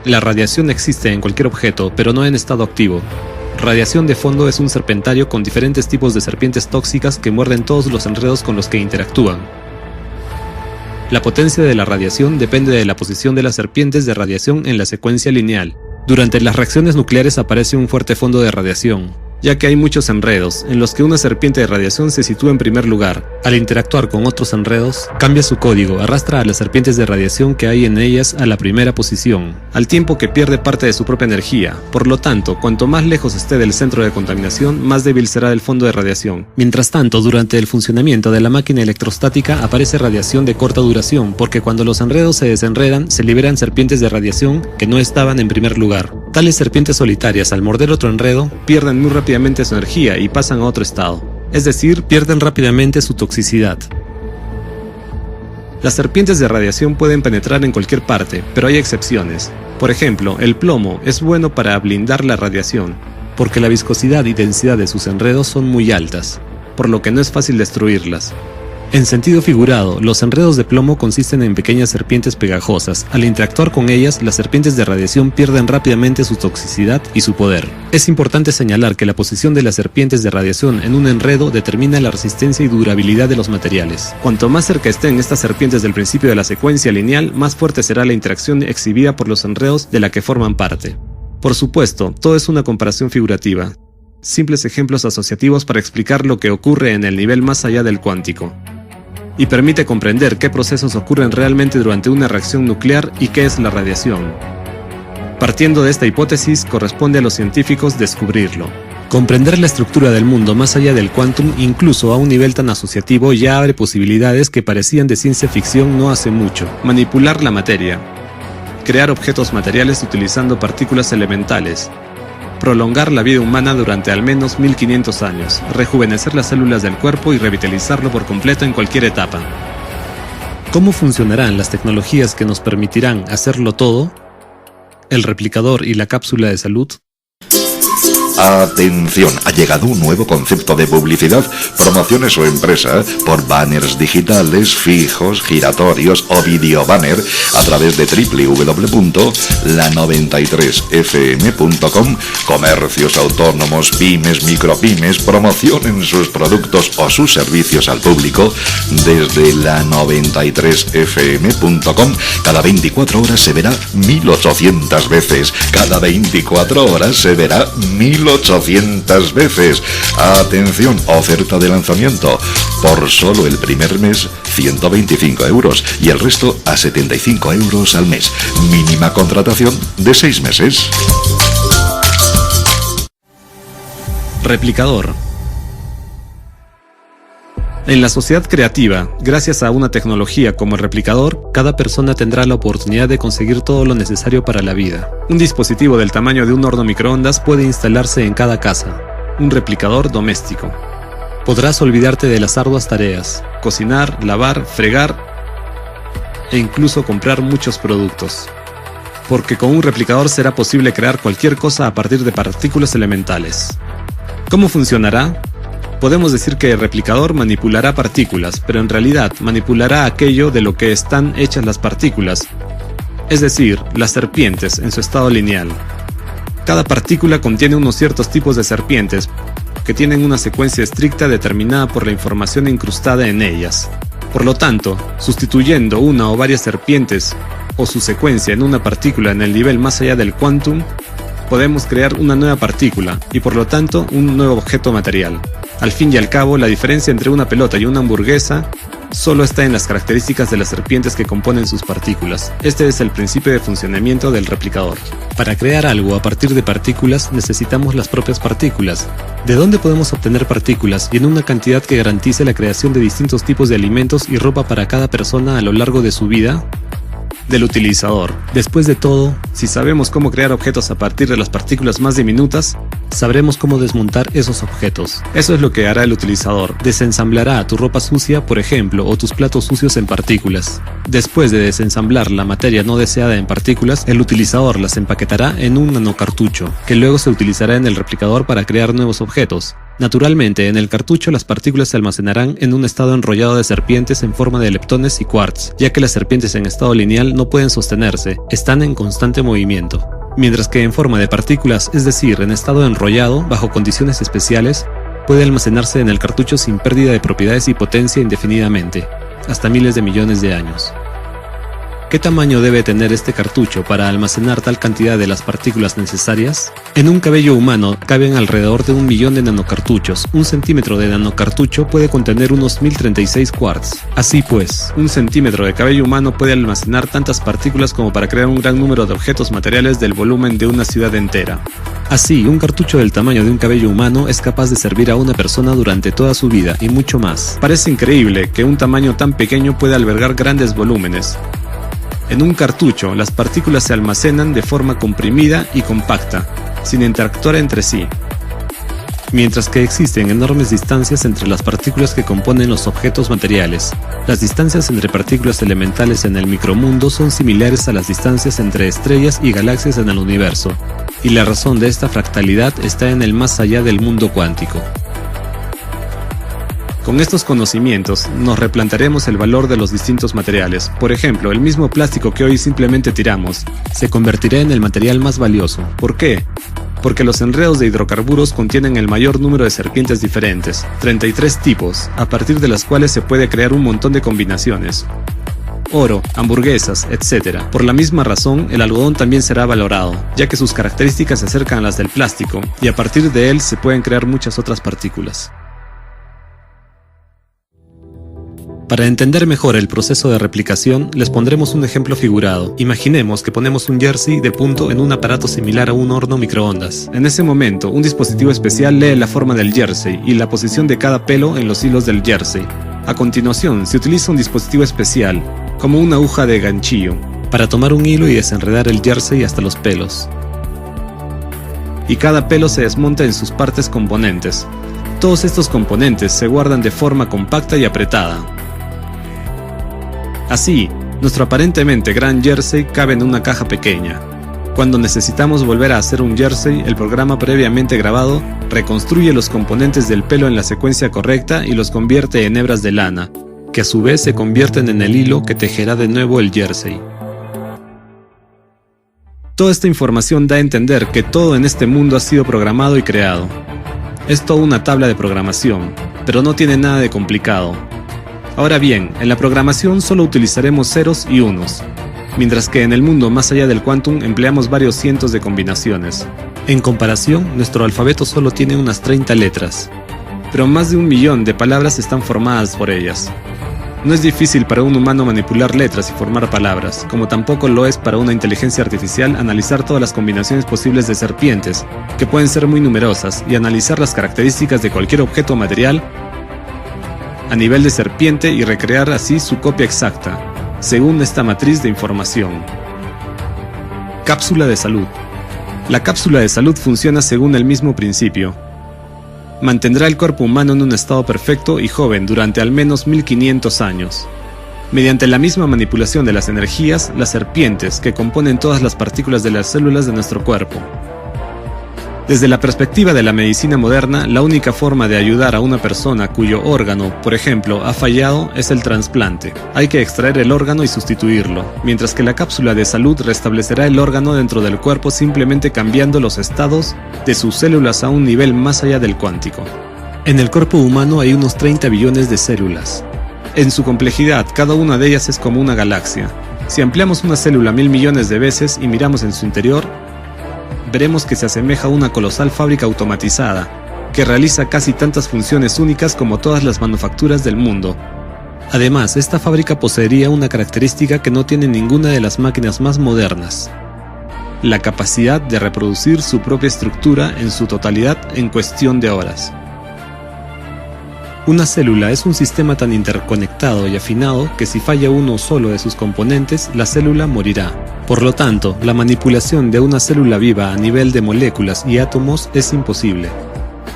La radiación existe en cualquier objeto, pero no en estado activo. Radiación de fondo es un serpentario con diferentes tipos de serpientes tóxicas que muerden todos los enredos con los que interactúan. La potencia de la radiación depende de la posición de las serpientes de radiación en la secuencia lineal. Durante las reacciones nucleares aparece un fuerte fondo de radiación, ya que hay muchos enredos, en los que una serpiente de radiación se sitúa en primer lugar. Al interactuar con otros enredos, cambia su código, arrastra a las serpientes de radiación que hay en ellas a la primera posición, al tiempo que pierde parte de su propia energía. Por lo tanto, cuanto más lejos esté del centro de contaminación, más débil será el fondo de radiación. Mientras tanto, durante el funcionamiento de la máquina electrostática aparece radiación de corta duración, porque cuando los enredos se desenredan, se liberan serpientes de radiación que no estaban en primer lugar. Tales serpientes solitarias, al morder otro enredo, pierden muy rápidamente su energía y pasan a otro estado, es decir, pierden rápidamente su toxicidad. Las serpientes de radiación pueden penetrar en cualquier parte, pero hay excepciones. Por ejemplo, el plomo es bueno para blindar la radiación, porque la viscosidad y densidad de sus enredos son muy altas, por lo que no es fácil destruirlas. En sentido figurado, los enredos de plomo consisten en pequeñas serpientes pegajosas. Al interactuar con ellas, las serpientes de radiación pierden rápidamente su toxicidad y su poder. Es importante señalar que la posición de las serpientes de radiación en un enredo determina la resistencia y durabilidad de los materiales. Cuanto más cerca estén estas serpientes del principio de la secuencia lineal, más fuerte será la interacción exhibida por los enredos de la que forman parte. Por supuesto, todo es una comparación figurativa. Simples ejemplos asociativos para explicar lo que ocurre en el nivel más allá del cuántico. Y permite comprender qué procesos ocurren realmente durante una reacción nuclear y qué es la radiación. Partiendo de esta hipótesis, corresponde a los científicos descubrirlo. Comprender la estructura del mundo más allá del quantum, incluso a un nivel tan asociativo, ya abre posibilidades que parecían de ciencia ficción no hace mucho. Manipular la materia. Crear objetos materiales utilizando partículas elementales. Prolongar la vida humana durante al menos 1500 años, rejuvenecer las células del cuerpo y revitalizarlo por completo en cualquier etapa. ¿Cómo funcionarán las tecnologías que nos permitirán hacerlo todo? ¿El replicador y la cápsula de salud? Atención, ha llegado un nuevo concepto de publicidad, promociones su empresa por banners digitales, fijos, giratorios o video banner a través de www.la93fm.com. Comercios autónomos, pymes, micropymes promocionen sus productos o sus servicios al público desde la93fm.com. Cada 24 horas se verá 1800 veces. Cada 24 horas se verá 1800 veces. Atención, oferta de lanzamiento. Por solo el primer mes, 125 euros y el resto a 75 euros al mes. Mínima contratación de 6 meses. Replicador. En la sociedad creativa, gracias a una tecnología como el replicador, cada persona tendrá la oportunidad de conseguir todo lo necesario para la vida. Un dispositivo del tamaño de un horno microondas puede instalarse en cada casa. Un replicador doméstico. Podrás olvidarte de las arduas tareas, cocinar, lavar, fregar e incluso comprar muchos productos. Porque con un replicador será posible crear cualquier cosa a partir de partículas elementales. ¿Cómo funcionará? Podemos decir que el replicador manipulará partículas, pero en realidad manipulará aquello de lo que están hechas las partículas, es decir, las serpientes en su estado lineal. Cada partícula contiene unos ciertos tipos de serpientes que tienen una secuencia estricta determinada por la información incrustada en ellas. Por lo tanto, sustituyendo una o varias serpientes o su secuencia en una partícula en el nivel más allá del quantum, podemos crear una nueva partícula y por lo tanto un nuevo objeto material. Al fin y al cabo, la diferencia entre una pelota y una hamburguesa solo está en las características de las serpientes que componen sus partículas. Este es el principio de funcionamiento del replicador. Para crear algo a partir de partículas necesitamos las propias partículas. ¿De dónde podemos obtener partículas y en una cantidad que garantice la creación de distintos tipos de alimentos y ropa para cada persona a lo largo de su vida? Del utilizador. Después de todo, si sabemos cómo crear objetos a partir de las partículas más diminutas, sabremos cómo desmontar esos objetos. Eso es lo que hará el utilizador. Desensamblará tu ropa sucia, por ejemplo, o tus platos sucios en partículas. Después de desensamblar la materia no deseada en partículas, el utilizador las empaquetará en un nanocartucho, que luego se utilizará en el replicador para crear nuevos objetos. Naturalmente, en el cartucho las partículas se almacenarán en un estado enrollado de serpientes en forma de leptones y quarks, ya que las serpientes en estado lineal no pueden sostenerse, están en constante movimiento. Mientras que en forma de partículas, es decir, en estado enrollado, bajo condiciones especiales, puede almacenarse en el cartucho sin pérdida de propiedades y potencia indefinidamente, hasta miles de millones de años. ¿Qué tamaño debe tener este cartucho para almacenar tal cantidad de las partículas necesarias? En un cabello humano caben alrededor de 1 millón de nanocartuchos. 1 centímetro de nanocartucho puede contener unos 1036 quarks. Así pues, 1 centímetro de cabello humano puede almacenar tantas partículas como para crear un gran número de objetos materiales del volumen de una ciudad entera. Así, un cartucho del tamaño de un cabello humano es capaz de servir a una persona durante toda su vida y mucho más. Parece increíble que un tamaño tan pequeño pueda albergar grandes volúmenes. En un cartucho, las partículas se almacenan de forma comprimida y compacta, sin interactuar entre sí, mientras que existen enormes distancias entre las partículas que componen los objetos materiales. Las distancias entre partículas elementales en el micromundo son similares a las distancias entre estrellas y galaxias en el universo, y la razón de esta fractalidad está en el más allá del mundo cuántico. Con estos conocimientos, nos replantearemos el valor de los distintos materiales. Por ejemplo, el mismo plástico que hoy simplemente tiramos, se convertirá en el material más valioso. ¿Por qué? Porque los enredos de hidrocarburos contienen el mayor número de serpientes diferentes, 33 tipos, a partir de las cuales se puede crear un montón de combinaciones. Oro, hamburguesas, etc. Por la misma razón, el algodón también será valorado, ya que sus características se acercan a las del plástico, y a partir de él se pueden crear muchas otras partículas. Para entender mejor el proceso de replicación, les pondremos un ejemplo figurado. Imaginemos que ponemos un jersey de punto en un aparato similar a un horno microondas. En ese momento, un dispositivo especial lee la forma del jersey y la posición de cada pelo en los hilos del jersey. A continuación, se utiliza un dispositivo especial, como una aguja de ganchillo, para tomar un hilo y desenredar el jersey hasta los pelos. Y cada pelo se desmonta en sus partes componentes. Todos estos componentes se guardan de forma compacta y apretada. Así, nuestro aparentemente gran jersey cabe en una caja pequeña. Cuando necesitamos volver a hacer un jersey, el programa previamente grabado reconstruye los componentes del pelo en la secuencia correcta y los convierte en hebras de lana, que a su vez se convierten en el hilo que tejerá de nuevo el jersey. Toda esta información da a entender que todo en este mundo ha sido programado y creado. Es toda una tabla de programación, pero no tiene nada de complicado. Ahora bien, en la programación solo utilizaremos ceros y unos, mientras que en el mundo más allá del quantum empleamos varios cientos de combinaciones. En comparación, nuestro alfabeto solo tiene unas 30 letras, pero más de 1 millón de palabras están formadas por ellas. No es difícil para un humano manipular letras y formar palabras, como tampoco lo es para una inteligencia artificial analizar todas las combinaciones posibles de serpientes, que pueden ser muy numerosas, y analizar las características de cualquier objeto material a nivel de serpiente y recrear así su copia exacta, según esta matriz de información. Cápsula de salud. La cápsula de salud funciona según el mismo principio. Mantendrá el cuerpo humano en un estado perfecto y joven durante al menos 1500 años. Mediante la misma manipulación de las energías, las serpientes que componen todas las partículas de las células de nuestro cuerpo. Desde la perspectiva de la medicina moderna, la única forma de ayudar a una persona cuyo órgano, por ejemplo, ha fallado es el trasplante. Hay que extraer el órgano y sustituirlo, mientras que la cápsula de salud restablecerá el órgano dentro del cuerpo simplemente cambiando los estados de sus células a un nivel más allá del cuántico. En el cuerpo humano hay unos 30 billones de células. En su complejidad, cada una de ellas es como una galaxia. Si ampliamos una célula 1000 millones de veces y miramos en su interior, veremos que se asemeja a una colosal fábrica automatizada, que realiza casi tantas funciones únicas como todas las manufacturas del mundo. Además, esta fábrica poseería una característica que no tiene ninguna de las máquinas más modernas: la capacidad de reproducir su propia estructura en su totalidad en cuestión de horas. Una célula es un sistema tan interconectado y afinado que si falla uno solo de sus componentes, la célula morirá. Por lo tanto, la manipulación de una célula viva a nivel de moléculas y átomos es imposible.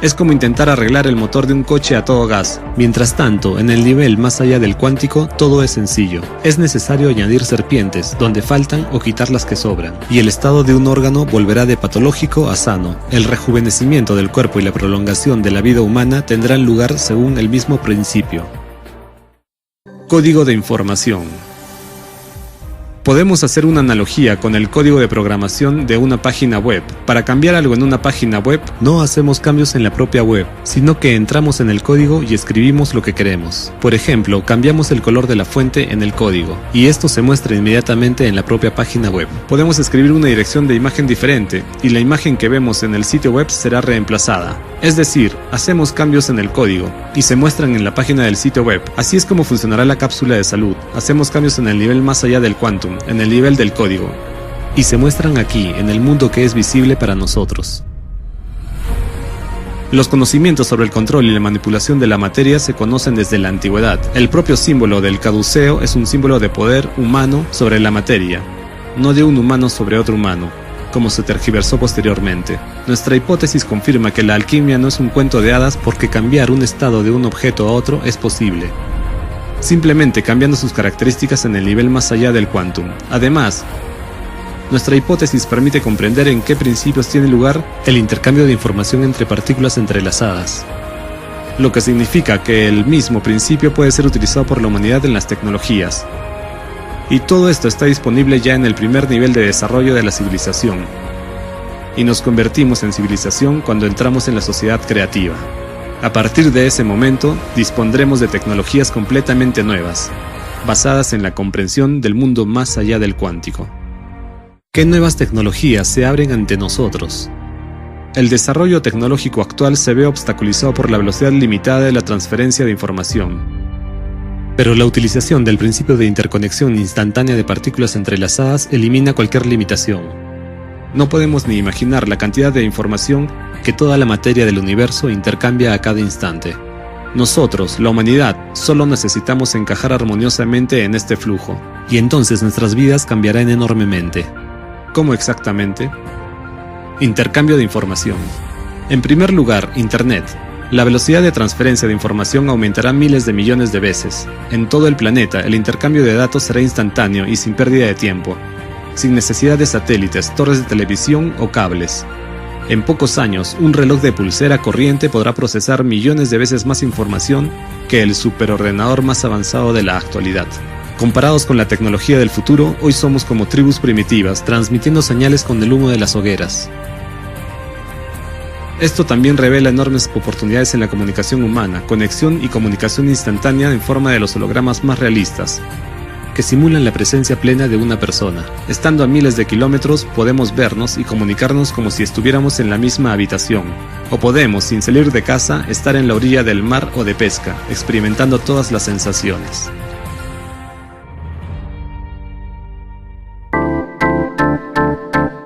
Es como intentar arreglar el motor de un coche a todo gas. Mientras tanto, en el nivel más allá del cuántico, todo es sencillo. Es necesario añadir serpientes donde faltan o quitar las que sobran, y el estado de un órgano volverá de patológico a sano. El rejuvenecimiento del cuerpo y la prolongación de la vida humana tendrán lugar según el mismo principio. Código de información. Podemos hacer una analogía con el código de programación de una página web. Para cambiar algo en una página web, no hacemos cambios en la propia web, sino que entramos en el código y escribimos lo que queremos. Por ejemplo, cambiamos el color de la fuente en el código, y esto se muestra inmediatamente en la propia página web. Podemos escribir una dirección de imagen diferente, y la imagen que vemos en el sitio web será reemplazada. Es decir, hacemos cambios en el código, y se muestran en la página del sitio web. Así es como funcionará la cápsula de salud. Hacemos cambios en el nivel más allá del quantum, en el nivel del código, y se muestran aquí, en el mundo que es visible para nosotros. Los conocimientos sobre el control y la manipulación de la materia se conocen desde la antigüedad. El propio símbolo del caduceo es un símbolo de poder humano sobre la materia, no de un humano sobre otro humano, como se tergiversó posteriormente. Nuestra hipótesis confirma que la alquimia no es un cuento de hadas porque cambiar un estado de un objeto a otro es posible, simplemente cambiando sus características en el nivel más allá del quantum. Además, nuestra hipótesis permite comprender en qué principios tiene lugar el intercambio de información entre partículas entrelazadas, lo que significa que el mismo principio puede ser utilizado por la humanidad en las tecnologías. Y todo esto está disponible ya en el primer nivel de desarrollo de la civilización, y nos convertimos en civilización cuando entramos en la sociedad creativa. A partir de ese momento, dispondremos de tecnologías completamente nuevas, basadas en la comprensión del mundo más allá del cuántico. ¿Qué nuevas tecnologías se abren ante nosotros? El desarrollo tecnológico actual se ve obstaculizado por la velocidad limitada de la transferencia de información. Pero la utilización del principio de interconexión instantánea de partículas entrelazadas elimina cualquier limitación. No podemos ni imaginar la cantidad de información que toda la materia del universo intercambia a cada instante. Nosotros, la humanidad, solo necesitamos encajar armoniosamente en este flujo, y entonces nuestras vidas cambiarán enormemente. ¿Cómo exactamente? Intercambio de información. En primer lugar, Internet. La velocidad de transferencia de información aumentará miles de millones de veces. En todo el planeta, el intercambio de datos será instantáneo y sin pérdida de tiempo, sin necesidad de satélites, torres de televisión o cables. En pocos años, un reloj de pulsera corriente podrá procesar millones de veces más información que el superordenador más avanzado de la actualidad. Comparados con la tecnología del futuro, hoy somos como tribus primitivas, transmitiendo señales con el humo de las hogueras. Esto también revela enormes oportunidades en la comunicación humana, conexión y comunicación instantánea en forma de los hologramas más realistas, que simulan la presencia plena de una persona. Estando a miles de kilómetros, podemos vernos y comunicarnos como si estuviéramos en la misma habitación. O podemos, sin salir de casa, estar en la orilla del mar o de pesca, experimentando todas las sensaciones.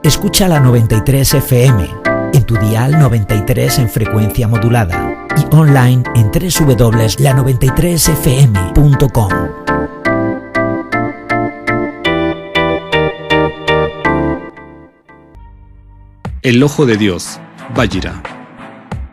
Escucha la 93 FM, en tu dial 93 en frecuencia modulada y online en www.la93fm.com. El ojo de Dios, Vajra.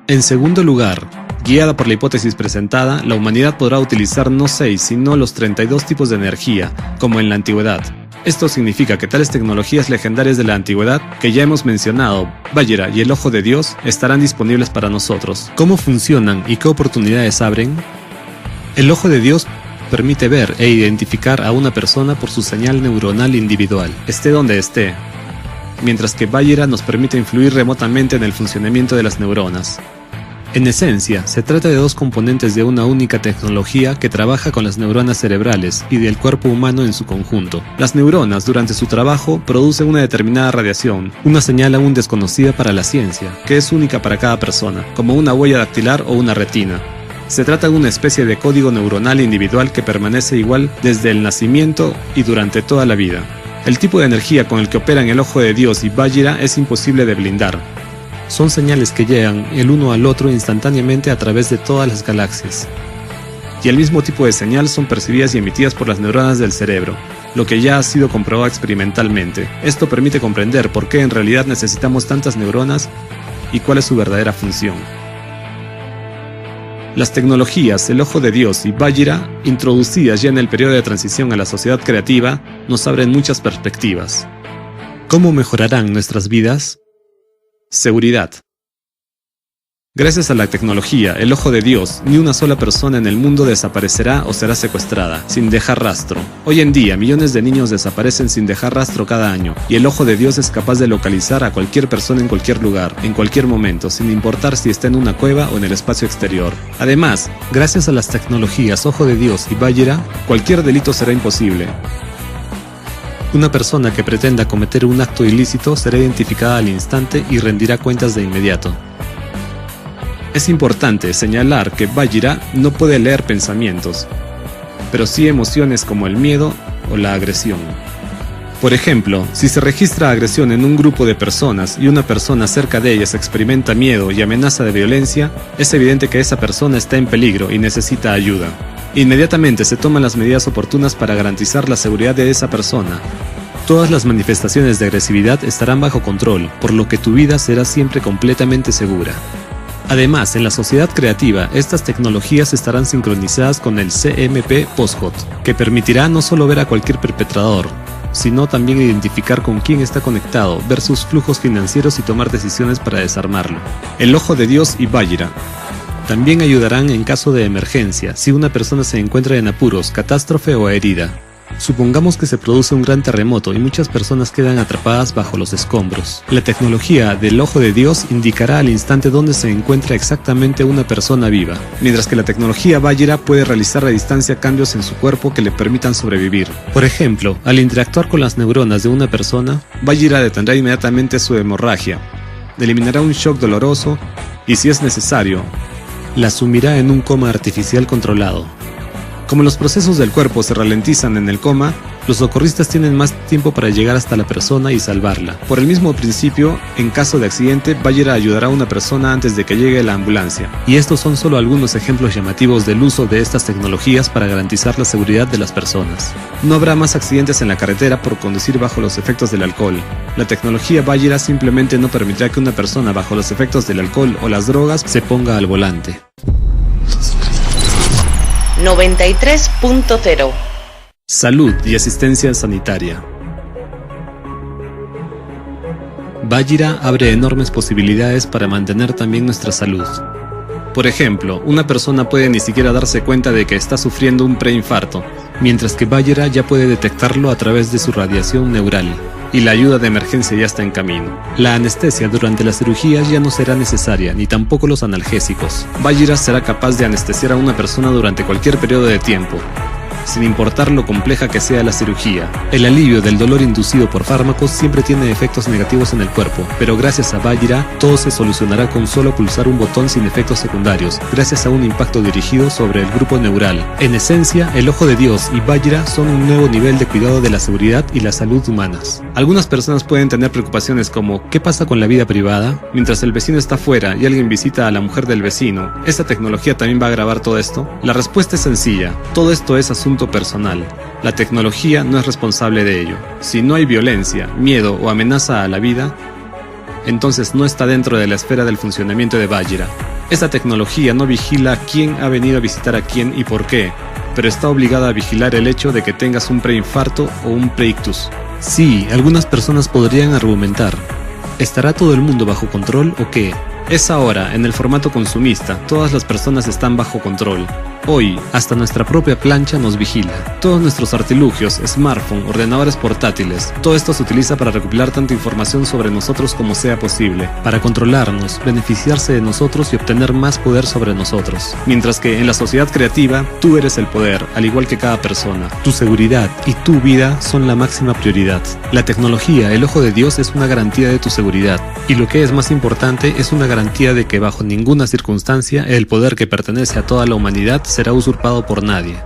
En segundo lugar, guiada por la hipótesis presentada, la humanidad podrá utilizar no 6, sino los 32 tipos de energía, como en la antigüedad. Esto significa que tales tecnologías legendarias de la antigüedad, que ya hemos mencionado, Vajra y el ojo de Dios, estarán disponibles para nosotros. ¿Cómo funcionan y qué oportunidades abren? El ojo de Dios permite ver e identificar a una persona por su señal neuronal individual, esté donde esté, mientras que Vajra nos permite influir remotamente en el funcionamiento de las neuronas. En esencia, se trata de dos componentes de una única tecnología que trabaja con las neuronas cerebrales y del cuerpo humano en su conjunto. Las neuronas, durante su trabajo, producen una determinada radiación, una señal aún desconocida para la ciencia, que es única para cada persona, como una huella dactilar o una retina. Se trata de una especie de código neuronal individual que permanece igual desde el nacimiento y durante toda la vida. El tipo de energía con el que operan el ojo de Dios y Vajra es imposible de blindar. Son señales que llegan el uno al otro instantáneamente a través de todas las galaxias. Y el mismo tipo de señal son percibidas y emitidas por las neuronas del cerebro, lo que ya ha sido comprobado experimentalmente. Esto permite comprender por qué en realidad necesitamos tantas neuronas y cuál es su verdadera función. Las tecnologías, el ojo de Dios y Vajra, introducidas ya en el periodo de transición a la sociedad creativa, nos abren muchas perspectivas. ¿Cómo mejorarán nuestras vidas? Seguridad. Gracias a la tecnología, el ojo de Dios, ni una sola persona en el mundo desaparecerá o será secuestrada, sin dejar rastro. Hoy en día, millones de niños desaparecen sin dejar rastro cada año, y el ojo de Dios es capaz de localizar a cualquier persona en cualquier lugar, en cualquier momento, sin importar si está en una cueva o en el espacio exterior. Además, gracias a las tecnologías Ojo de Dios y Bajira, cualquier delito será imposible. Una persona que pretenda cometer un acto ilícito será identificada al instante y rendirá cuentas de inmediato. Es importante señalar que Bajira no puede leer pensamientos, pero sí emociones como el miedo o la agresión. Por ejemplo, si se registra agresión en un grupo de personas y una persona cerca de ellas experimenta miedo y amenaza de violencia, es evidente que esa persona está en peligro y necesita ayuda. Inmediatamente se toman las medidas oportunas para garantizar la seguridad de esa persona. Todas las manifestaciones de agresividad estarán bajo control, por lo que tu vida será siempre completamente segura. Además, en la sociedad creativa, estas tecnologías estarán sincronizadas con el CMP Posthot, que permitirá no solo ver a cualquier perpetrador, sino también identificar con quién está conectado, ver sus flujos financieros y tomar decisiones para desarmarlo. El Ojo de Dios y Bajira también ayudarán en caso de emergencia, si una persona se encuentra en apuros, catástrofe o herida. Supongamos que se produce un gran terremoto y muchas personas quedan atrapadas bajo los escombros. La tecnología del Ojo de Dios indicará al instante dónde se encuentra exactamente una persona viva, mientras que la tecnología Bajira puede realizar a distancia cambios en su cuerpo que le permitan sobrevivir. Por ejemplo, al interactuar con las neuronas de una persona, Bajira detendrá inmediatamente su hemorragia, eliminará un shock doloroso y, si es necesario, la sumirá en un coma artificial controlado. Como los procesos del cuerpo se ralentizan en el coma, los socorristas tienen más tiempo para llegar hasta la persona y salvarla. Por el mismo principio, en caso de accidente, Bajira ayudará a una persona antes de que llegue la ambulancia. Y estos son solo algunos ejemplos llamativos del uso de estas tecnologías para garantizar la seguridad de las personas. No habrá más accidentes en la carretera por conducir bajo los efectos del alcohol. La tecnología Bajira simplemente no permitirá que una persona bajo los efectos del alcohol o las drogas se ponga al volante. 93.0 Salud y asistencia sanitaria. Bajira abre enormes posibilidades para mantener también nuestra salud. Por ejemplo, una persona puede ni siquiera darse cuenta de que está sufriendo un preinfarto, mientras que Bajira ya puede detectarlo a través de su radiación neural, y la ayuda de emergencia ya está en camino. La anestesia durante las cirugías ya no será necesaria, ni tampoco los analgésicos. Bajira será capaz de anestesiar a una persona durante cualquier periodo de tiempo, sin importar lo compleja que sea la cirugía. El alivio del dolor inducido por fármacos siempre tiene efectos negativos en el cuerpo, pero gracias a Bajira, todo se solucionará con solo pulsar un botón sin efectos secundarios, gracias a un impacto dirigido sobre el grupo neural. En esencia, el Ojo de Dios y Bajira son un nuevo nivel de cuidado de la seguridad y la salud humanas. Algunas personas pueden tener preocupaciones como ¿qué pasa con la vida privada? Mientras el vecino está fuera y alguien visita a la mujer del vecino, ¿esta tecnología también va a grabar todo esto? La respuesta es sencilla, todo esto es asunto personal. La tecnología no es responsable de ello. Si no hay violencia, miedo o amenaza a la vida, entonces no está dentro de la esfera del funcionamiento de Bajira. Esta tecnología no vigila quién ha venido a visitar a quién y por qué, pero está obligada a vigilar el hecho de que tengas un preinfarto o un preictus. Sí, algunas personas podrían argumentar, ¿estará todo el mundo bajo control o qué? Es ahora, en el formato consumista, todas las personas están bajo control. Hoy, hasta nuestra propia plancha nos vigila. Todos nuestros artilugios, smartphone, ordenadores portátiles, todo esto se utiliza para recopilar tanta información sobre nosotros como sea posible, para controlarnos, beneficiarse de nosotros y obtener más poder sobre nosotros. Mientras que en la sociedad creativa, tú eres el poder, al igual que cada persona. Tu seguridad y tu vida son la máxima prioridad. La tecnología, el Ojo de Dios, es una garantía de tu seguridad. Y lo que es más importante, es una garantía de que bajo ninguna circunstancia, el poder que pertenece a toda la humanidad será usurpado por nadie.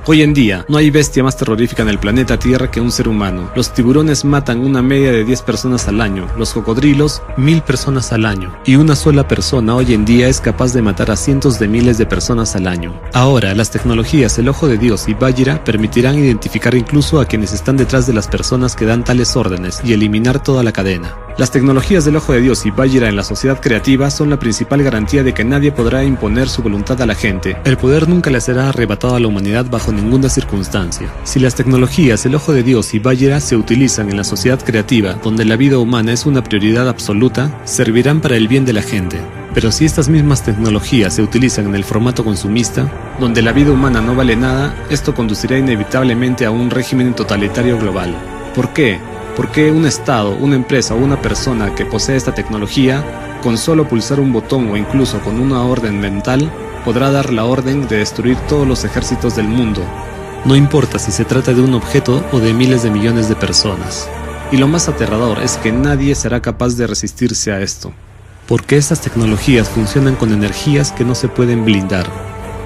Hoy en día, no hay bestia más terrorífica en el planeta Tierra que un ser humano. Los tiburones matan una media de 10 personas al año, los cocodrilos 1000 personas al año, y una sola persona hoy en día es capaz de matar a cientos de miles de personas al año. Ahora, las tecnologías, el Ojo de Dios y Bajira permitirán identificar incluso a quienes están detrás de las personas que dan tales órdenes y eliminar toda la cadena. Las tecnologías del Ojo de Dios y Bajira en la sociedad creativa son la principal garantía de que nadie podrá imponer su voluntad a la gente. El poder nunca le será arrebatado a la humanidad bajo ninguna circunstancia. Si las tecnologías, el ojo de Dios y Vajira se utilizan en la sociedad creativa, donde la vida humana es una prioridad absoluta, servirán para el bien de la gente. Pero si estas mismas tecnologías se utilizan en el formato consumista, donde la vida humana no vale nada, esto conducirá inevitablemente a un régimen totalitario global. ¿Por qué? Porque un Estado, una empresa o una persona que posee esta tecnología, con solo pulsar un botón o incluso con una orden mental, podrá dar la orden de destruir todos los ejércitos del mundo. No importa si se trata de un objeto o de miles de millones de personas. Y lo más aterrador es que nadie será capaz de resistirse a esto. Porque estas tecnologías funcionan con energías que no se pueden blindar.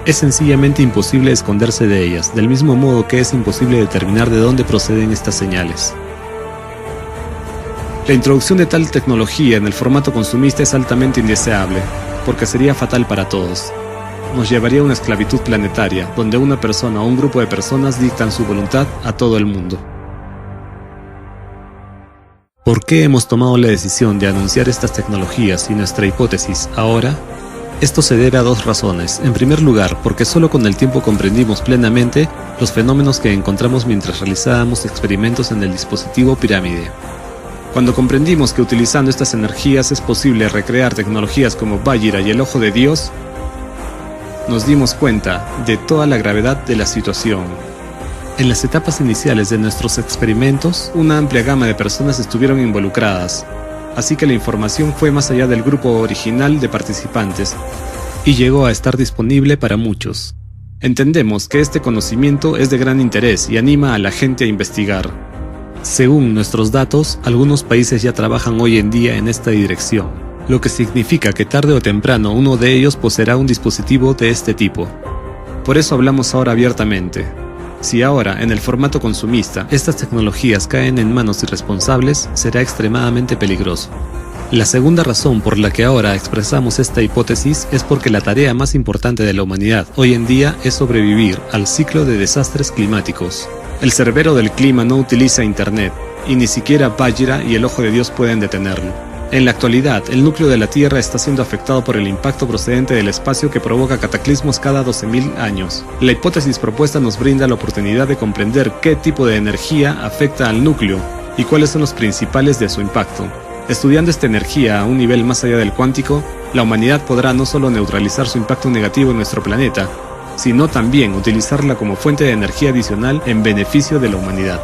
Es sencillamente imposible esconderse de ellas, del mismo modo que es imposible determinar de dónde proceden estas señales. La introducción de tal tecnología en el formato consumista es altamente indeseable, porque sería fatal para todos. Nos llevaría a una esclavitud planetaria, donde una persona o un grupo de personas dictan su voluntad a todo el mundo. ¿Por qué hemos tomado la decisión de anunciar estas tecnologías y nuestra hipótesis ahora? Esto se debe a dos razones. En primer lugar, porque solo con el tiempo comprendimos plenamente los fenómenos que encontramos mientras realizábamos experimentos en el dispositivo pirámide. Cuando comprendimos que utilizando estas energías es posible recrear tecnologías como Vajira y el ojo de Dios, nos dimos cuenta de toda la gravedad de la situación. En las etapas iniciales de nuestros experimentos, una amplia gama de personas estuvieron involucradas, así que la información fue más allá del grupo original de participantes y llegó a estar disponible para muchos. Entendemos que este conocimiento es de gran interés y anima a la gente a investigar. Según nuestros datos, algunos países ya trabajan hoy en día en esta dirección, lo que significa que tarde o temprano uno de ellos poseerá un dispositivo de este tipo. Por eso hablamos ahora abiertamente. Si ahora, en el formato consumista, estas tecnologías caen en manos irresponsables, será extremadamente peligroso. La segunda razón por la que ahora expresamos esta hipótesis es porque la tarea más importante de la humanidad hoy en día es sobrevivir al ciclo de desastres climáticos. El cerbero del clima no utiliza Internet, y ni siquiera Vajira y el ojo de Dios pueden detenerlo. En la actualidad, el núcleo de la Tierra está siendo afectado por el impacto procedente del espacio que provoca cataclismos cada 12.000 años. La hipótesis propuesta nos brinda la oportunidad de comprender qué tipo de energía afecta al núcleo y cuáles son los principales de su impacto. Estudiando esta energía a un nivel más allá del cuántico, la humanidad podrá no solo neutralizar su impacto negativo en nuestro planeta, sino también utilizarla como fuente de energía adicional en beneficio de la humanidad.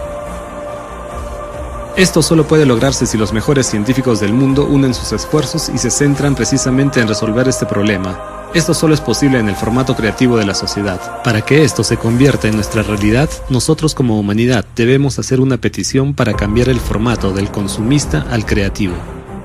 Esto solo puede lograrse si los mejores científicos del mundo unen sus esfuerzos y se centran precisamente en resolver este problema. Esto solo es posible en el formato creativo de la sociedad. Para que esto se convierta en nuestra realidad, nosotros como humanidad debemos hacer una petición para cambiar el formato del consumista al creativo.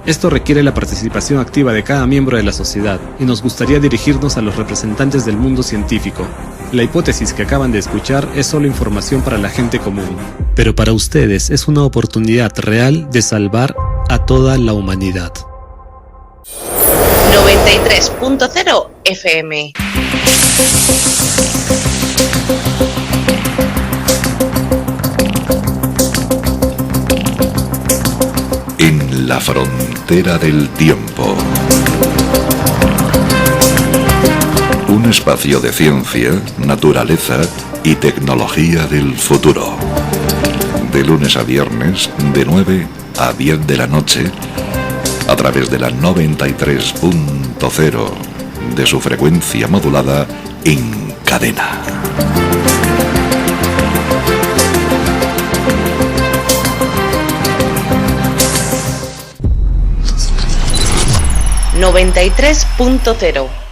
Esto requiere la participación activa de cada miembro de la sociedad, y nos gustaría dirigirnos a los representantes del mundo científico. La hipótesis que acaban de escuchar es solo información para la gente común, pero para ustedes es una oportunidad real de salvar a toda la humanidad. 93.0 FM. En la frontera del tiempo. Un espacio de ciencia, naturaleza y tecnología del futuro. De lunes a viernes, de 9 a 10 de la noche, a través de la 93.0 de su frecuencia modulada en cadena. ...93.0